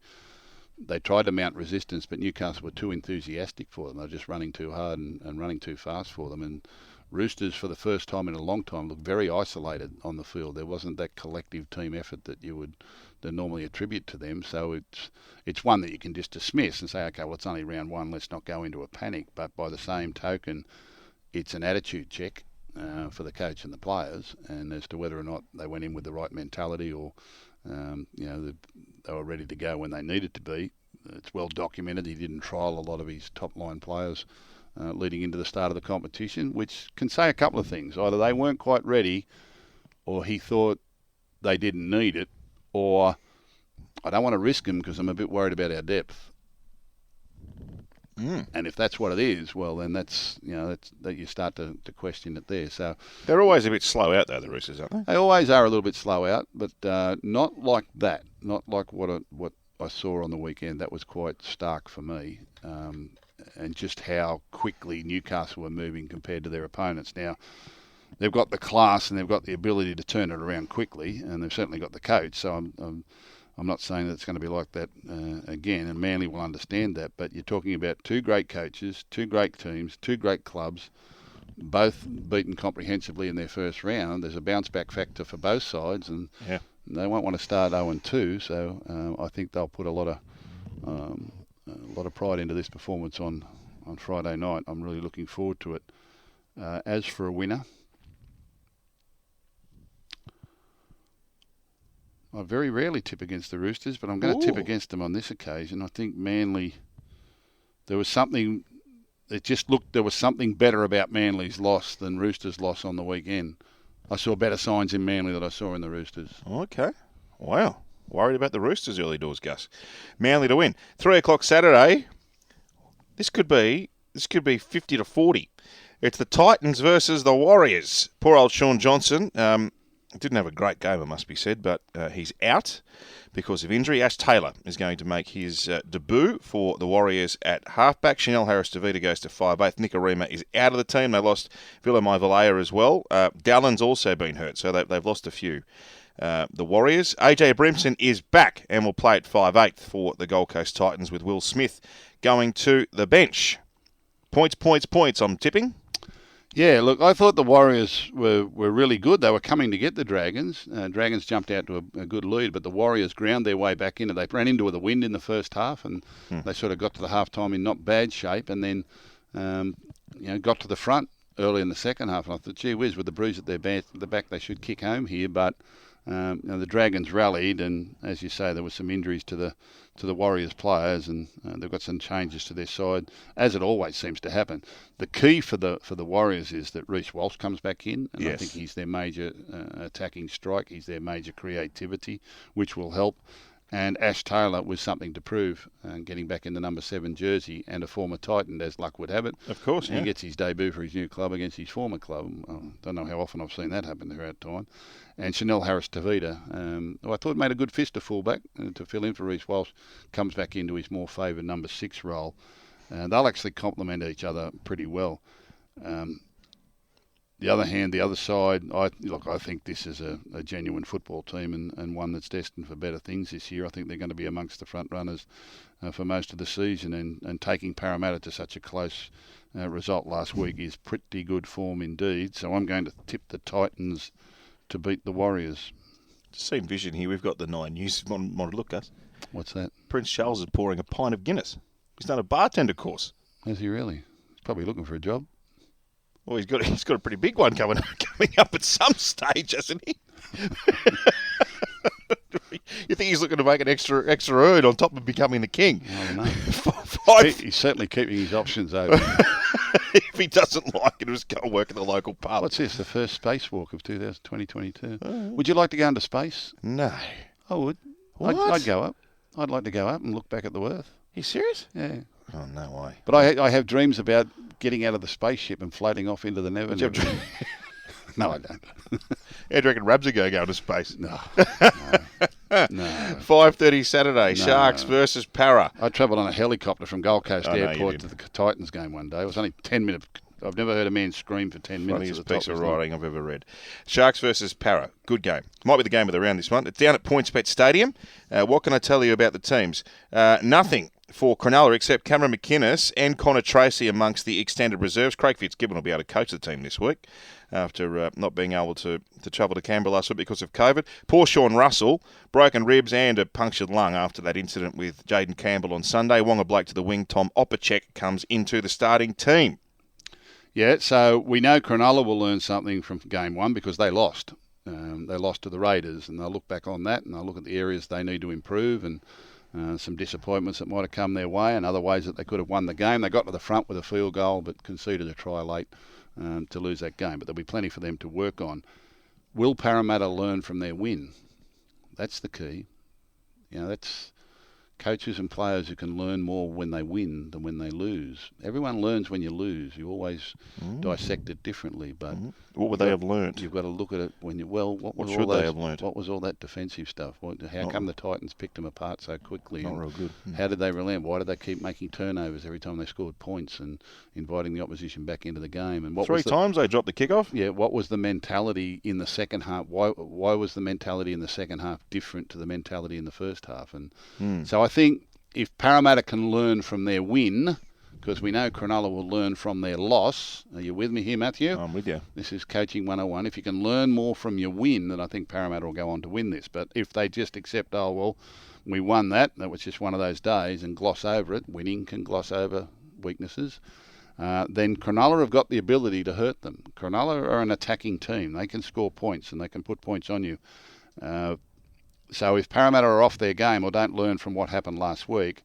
tried to mount resistance, but Newcastle were too enthusiastic for them. They were just running too hard and running too fast for them. And Roosters, for the first time in a long time, looked very isolated on the field. There wasn't that collective team effort that you would normally attribute to them. So it's one that you can just dismiss and say, okay, well, it's only round one. Let's not go into a panic. But by the same token, it's an attitude check for the coach and the players, and as to whether or not they went in with the right mentality or they were ready to go when they needed to be. It's well documented. He didn't trial a lot of his top-line players leading into the start of the competition, which can say a couple of things. Either they weren't quite ready, or he thought they didn't need it, or I don't want to risk them because I'm a bit worried about our depth. And if that's what it is, well, then that's that you start to question it there. So they're always a bit slow out, though, the Roosters, aren't they? They always are a little bit slow out, but not like that. Not like what I saw on the weekend. That was quite stark for me, and just how quickly Newcastle were moving compared to their opponents. Now, they've got the class and they've got the ability to turn it around quickly, and they've certainly got the coach. So I'm not saying that it's going to be like that again, and Manly will understand that, but you're talking about two great coaches, two great teams, two great clubs, both beaten comprehensively in their first round. There's a bounce-back factor for both sides, and they won't want to start 0-2, so I think they'll put a lot of pride into this performance on Friday night. I'm really looking forward to it. As for a winner, I very rarely tip against the Roosters, but I'm going to tip against them on this occasion. I think Manly, there was something better about Manly's loss than Roosters' loss on the weekend. I saw better signs in Manly than I saw in the Roosters. Okay. Wow. Worried about the Roosters early doors, Gus. Manly to win. 3 o'clock Saturday. This could be 50-40. It's the Titans versus the Warriors. Poor old Sean Johnson. Didn't have a great game, it must be said, but he's out because of injury. Ash Taylor is going to make his debut for the Warriors at halfback. Chanel Harris-Tavita goes to 5'8". Nick Arima is out of the team. They lost Vilamai Valea as well. Dallin's also been hurt, so they've lost a few. The Warriors. AJ Brimson is back and will play at 5'8" for the Gold Coast Titans, with Will Smith going to the bench. Points, I'm tipping. Yeah, look, I thought the Warriors were really good. They were coming to get the Dragons. Dragons jumped out to a good lead, but the Warriors ground their way back into. They ran into the wind in the first half, and they sort of got to the half-time in not bad shape, and then got to the front early in the second half. And I thought, gee whiz, with the bruise at their back, they should kick home here. But the Dragons rallied, and as you say, there were some injuries to the Warriors players, and they've got some changes to their side, as it always seems to happen. The key for the Warriors is that Reece Walsh comes back in, and I think he's their major attacking strike. He's their major creativity, which will help. And Ash Taylor was something to prove, getting back in the number 7 jersey, and a former Titan, as luck would have it. Of course, He gets his debut for his new club against his former club. I don't know how often I've seen that happen throughout time. And Chanel Harris-Tavita, I thought made a good fist to fullback to fill in for Reece Walsh, comes back into his more favoured number 6 role. They'll actually complement each other pretty well. The other hand, the other side, I think this is a genuine football team and one that's destined for better things this year. I think they're going to be amongst the front runners for most of the season, and taking Parramatta to such a close result last week is pretty good form indeed. So I'm going to tip the Titans to beat the Warriors. Just seen vision here. We've got the 9 News monitor. Look, Gus. What's that? Prince Charles is pouring a pint of Guinness. He's done a bartender course. Is he really? He's probably looking for a job. Well, he's got a pretty big one coming up at some stage, hasn't he? You think he's looking to make an extra earn on top of becoming the king? I don't know. He's certainly keeping his options open. If he doesn't like it, just go and work at the local pub. What's this? The first spacewalk of 2022. Would you like to go into space? No. I would. What? I'd go up. I'd like to go up and look back at the Earth. You serious? Yeah. Oh, no way. But I have dreams about getting out of the spaceship and floating off into the never. No, I don't. Yeah, do you reckon Rabs are going to go to space? No. 5:30 Saturday, Sharks versus Para. I travelled on a helicopter from Gold Coast Airport to the Titans game one day. It was only 10 minutes. I've never heard a man scream for 10 minutes. Funniest piece of writing I've ever read. Sharks versus Para. Good game. Might be the game of the round this month. It's down at PointsBet Stadium. What can I tell you about the teams? Nothing for Cronulla except Cameron McInnes and Connor Tracy amongst the extended reserves. Craig Fitzgibbon will be able to coach the team this week after not being able to travel to Canberra last week because of COVID. Poor Sean Russell, broken ribs and a punctured lung after that incident with Jaden Campbell on Sunday. Wonga Blake to the wing. Tom Opacek comes into the starting team. Yeah, so we know Cronulla will learn something from game 1 because they lost. They lost to the Raiders, and they'll look back on that and they'll look at the areas they need to improve and some disappointments that might have come their way and other ways that they could have won the game. They got to the front with a field goal but conceded a try late to lose that game. But there'll be plenty for them to work on. Will Parramatta learn from their win? That's the key. That's coaches and players who can learn more when they win than when they lose. Everyone learns when you lose. You always dissect it differently. But what would they have learnt? You've got to look at it when you what should they have learnt? What was all that defensive stuff? How come the Titans picked them apart so quickly? Not real good. How did they relent? Why did they keep making turnovers every time they scored points and inviting the opposition back into the game? And Three times they dropped the kickoff. Yeah. What was the mentality in the second half? Why was the mentality in the second half different to the mentality in the first half? And so I think if Parramatta can learn from their win, because we know Cronulla will learn from their loss. Are you with me here, Matthew? I'm with you. This is Coaching 101. If you can learn more from your win, then I think Parramatta will go on to win this. But if they just accept, we won that was just one of those days, and gloss over it, winning can gloss over weaknesses, then Cronulla have got the ability to hurt them. Cronulla are an attacking team. They can score points and they can put points on you. So if Parramatta are off their game or don't learn from what happened last week,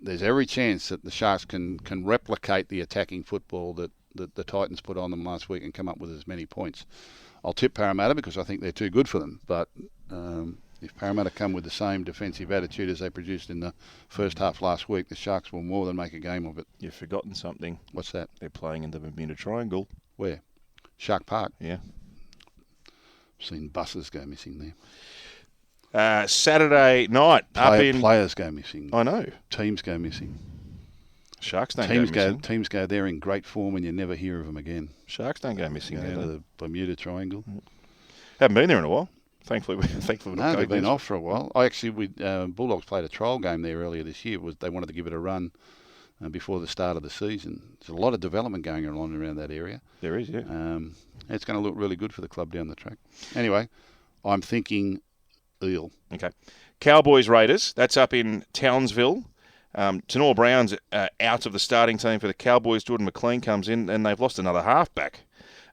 there's every chance that the Sharks can replicate the attacking football that the Titans put on them last week and come up with as many points. I'll tip Parramatta because I think they're too good for them. But if Parramatta come with the same defensive attitude as they produced in the first half last week, the Sharks will more than make a game of it. You've forgotten something. What's that? They're playing in the Bermuda Triangle. Where? Shark Park? Yeah. Seen buses go missing there. Saturday night Players go missing. I know. Teams go missing. Sharks don't go missing. Teams go there in great form and you never hear of them again. Sharks don't go missing. Go to the Bermuda Triangle. Haven't been there in a while. Thankfully, no, they've been off for a while. Bulldogs played a trial game there earlier this year. They wanted to give it a run before the start of the season. There's a lot of development going on around that area. There is, yeah. It's going to look really good for the club down the track. Anyway, I'm thinking Eel. Okay. Cowboys Raiders. That's up in Townsville. Tenor Brown's out of the starting team for the Cowboys. Jordan McLean comes in, and they've lost another halfback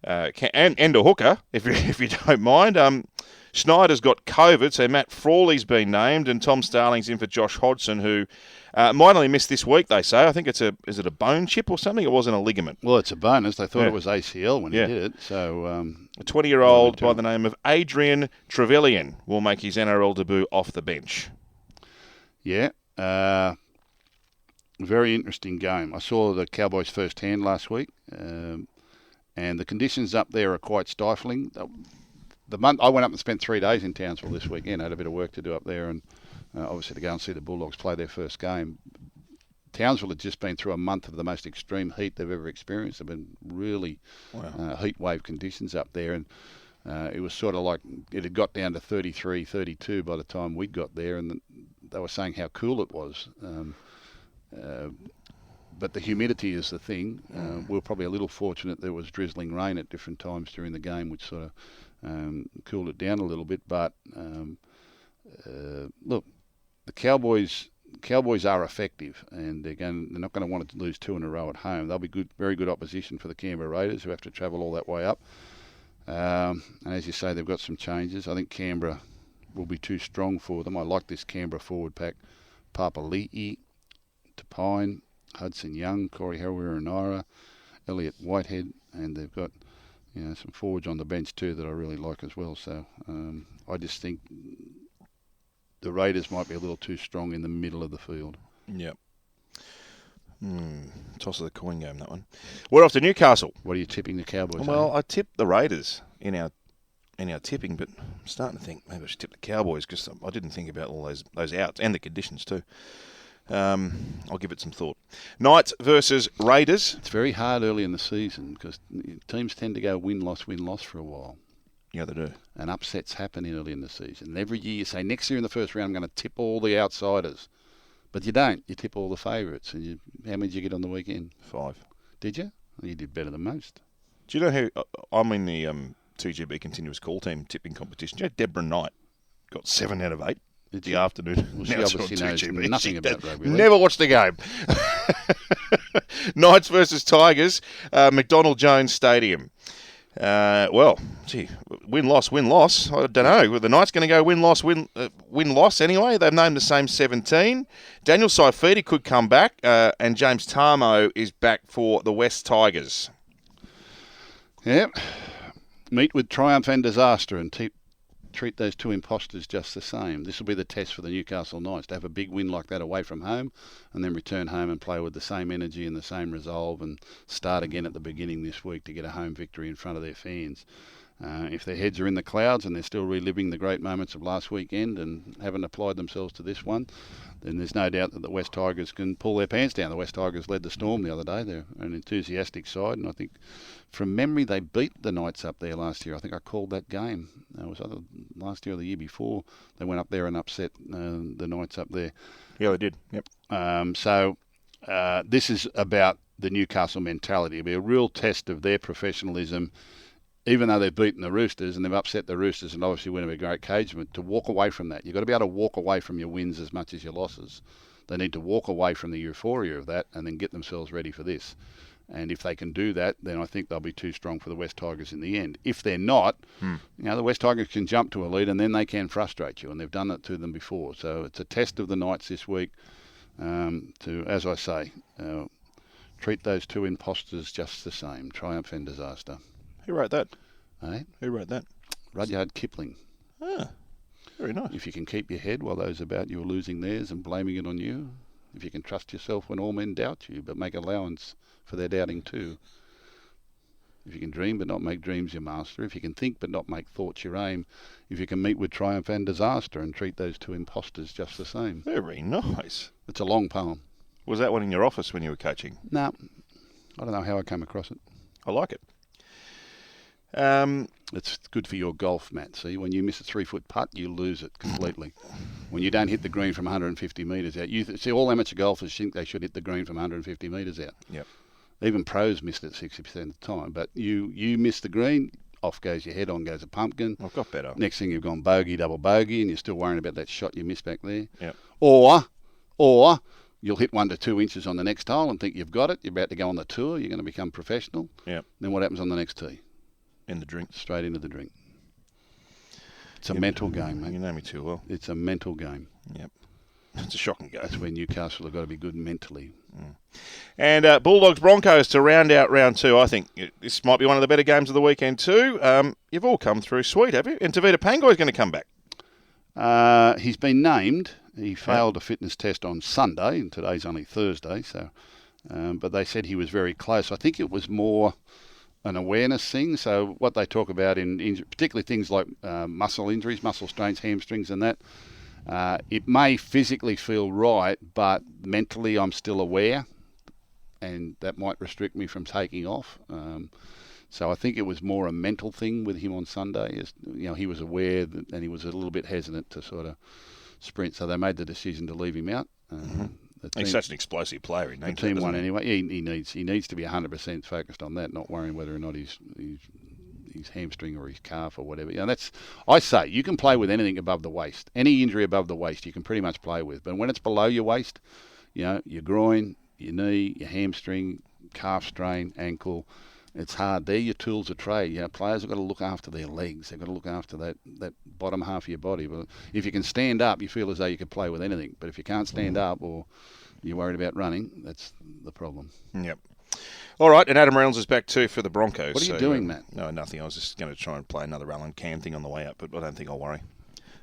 and a hooker, if you don't mind. Schneider's got COVID, so Matt Frawley's been named, and Tom Starling's in for Josh Hodgson, who might only miss this week, they say. I think is it a bone chip or something? It wasn't a ligament. Well, it's a bonus. They thought it was ACL when he did it. So a 20-year-old by the name of Adrian Trevelyan will make his NRL debut off the bench. Yeah. Very interesting game. I saw the Cowboys firsthand last week, and the conditions up there are quite stifling. I went up and spent 3 days in Townsville this weekend. I had a bit of work to do up there, and obviously to go and see the Bulldogs play their first game. Townsville had just been through a month of the most extreme heat they've ever experienced. They've been really heat wave conditions up there, and it was sort of like it had got down to 33, 32 by the time we'd got there, and they were saying how cool it was. But the humidity is the thing. We were probably a little fortunate there was drizzling rain at different times during the game, which sort of cooled it down a little bit. But look, the Cowboys are effective, and they're not going to want to lose 2 in a row at home. They'll be very good opposition for the Canberra Raiders, who have to travel all that way up. And as you say, they've got some changes. I think Canberra will be too strong for them. I like this Canberra forward pack: Papali'i, Tapine, Hudson Young, Corey Harawira-Naera, Elliot Whitehead, and they've got some forwards on the bench too that I really like as well. So I just think the Raiders might be a little too strong in the middle of the field. Yep. Toss of the coin game, that one. We're off to Newcastle. What are you tipping the Cowboys? Well, I tipped the Raiders in our tipping, but I'm starting to think maybe I should tip the Cowboys because I didn't think about all those outs and the conditions too. I'll give it some thought. Knights versus Raiders. It's very hard early in the season because teams tend to go win-loss for a while. Yeah, they do. And upsets happen early in the season. And every year you say, next year in the first round, I'm going to tip all the outsiders. But you don't. You tip all the favourites. And how many did you get on the weekend? 5. Did you? Well, you did better than most. Do you know who... I'm in the 2GB continuous call team tipping competition. Do you know Deborah Knight got 7 out of 8? The afternoon. Well, she obviously knows nothing about rugby. Never watched the game. Knights versus Tigers, McDonald Jones Stadium. Win-loss. I don't know. Were the Knights going to go win-loss anyway? They've named the same 17. Daniel Saifidi could come back, and James Tarmo is back for the West Tigers. Yep. Meet with triumph and disaster and treat those two imposters just the same. This will be the test for the Newcastle Knights, to have a big win like that away from home and then return home and play with the same energy and the same resolve and start again at the beginning this week to get a home victory in front of their fans. If their heads are in the clouds and they're still reliving the great moments of last weekend and haven't applied themselves to this one, then there's no doubt that the West Tigers can pull their pants down. The West Tigers led the Storm the other day. They're an enthusiastic side, and I think from memory they beat the Knights up there last year. I think I called that game. It was either last year or the year before. They went up there and upset the Knights up there. Yeah, they did. Yep. So this is about the Newcastle mentality. It'll be a real test of their professionalism, even though they've beaten the Roosters and they've upset the Roosters and obviously win a great cage, but to walk away from that. You've got to be able to walk away from your wins as much as your losses. They need to walk away from the euphoria of that and then get themselves ready for this. And if they can do that, then I think they'll be too strong for the West Tigers in the end. If they're not, the West Tigers can jump to a lead and then they can frustrate you, and they've done it to them before. So it's a test of the Knights this week to, as I say, treat those two imposters just the same. Triumph and disaster. Who wrote that? Eh? Who wrote that? Rudyard Kipling. Ah, very nice. If you can keep your head while those about you are losing theirs and blaming it on you, if you can trust yourself when all men doubt you, but make allowance for their doubting too. If you can dream but not make dreams your master, if you can think but not make thoughts your aim, if you can meet with triumph and disaster and treat those two imposters just the same. Very nice. It's a long poem. Was that one in your office when you were coaching? No, I don't know how I came across it. I like it. It's good for your golf, Matt. See, when you miss a 3-foot putt, you lose it completely. When you don't hit the green from 150 metres out, see, all amateur golfers think they should hit the green from 150 metres out. Yep. Even pros missed it 60% of the time. But you miss the green, off goes your head, on goes a pumpkin. I've got better. Next thing you've gone bogey, double bogey, and you're still worrying about that shot you missed back there. Yep. Or you'll hit 1 to 2 inches on the next hole and think you've got it. You're about to go on the tour. You're going to become professional. Yep. Then what happens on the next tee? In the drink. Straight into the drink. It's a mental game, mate. You know me too well. It's a mental game. Yep. It's a shocking game. That's where Newcastle have got to be good mentally. And Bulldogs-Broncos to round out round 2. I think this might be one of the better games of the weekend too. You've all come through sweet, have you? And Tavita Pangoi's going to come back. He's been named. He failed a fitness test on Sunday, and today's only Thursday. So, but they said he was very close. I think it was more an awareness thing. So what they talk about in particularly things like muscle injuries, muscle strains, hamstrings, and that. It may physically feel right, but mentally I'm still aware, and that might restrict me from taking off. So I think it was more a mental thing with him on Sunday. He was aware and he was a little bit hesitant to sort of sprint, so they made the decision to leave him out. He's such an explosive player. The team won anyway. He needs to be 100% focused on that, not worrying whether or not he's his hamstring or his calf or whatever. I say you can play with anything above the waist. Any injury above the waist you can pretty much play with. But when it's below your waist, your groin, your knee, your hamstring, calf strain, ankle, it's hard. They're your tools of trade. Players have got to look after their legs. They've got to look after that bottom half of your body. But if you can stand up, you feel as though you could play with anything. But if you can't stand up or you're worried about running, that's the problem. Yep. All right, and Adam Reynolds is back too for the Broncos. What are you doing, Matt? No, nothing. I was just going to try and play another Alan Can thing on the way up, but I don't think I'll worry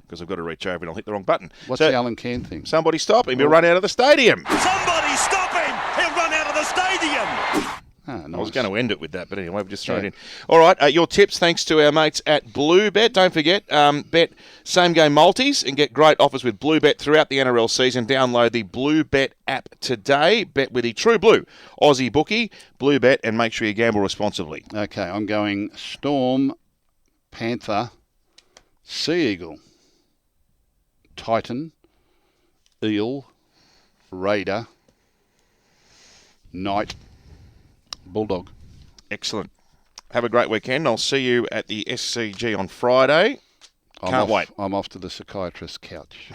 because I've got to reach over and I'll hit the wrong button. What's the Alan Can thing? Somebody stop him. He'll run out of the stadium. Somebody stop him. He'll run out of the stadium. Nice. I was going to end it with that, but anyway, we've just thrown it in. All right, your tips, thanks to our mates at Bluebet. Don't forget, bet same-game multis and get great offers with Bluebet throughout the NRL season. Download the Bluebet app today. Bet with the True Blue Aussie bookie, Bluebet, and make sure you gamble responsibly. Okay, I'm going Storm, Panther, Sea Eagle, Titan, Eel, Raider, Knight, Bulldog. Excellent. Have a great weekend. I'll see you at the SCG on Friday. Can't wait. I'm off to the psychiatrist's couch.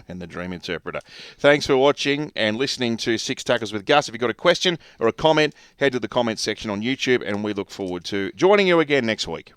And the Dream Interpreter. Thanks for watching and listening to Six Tackles with Gus. If you've got a question or a comment, head to the comments section on YouTube, and we look forward to joining you again next week.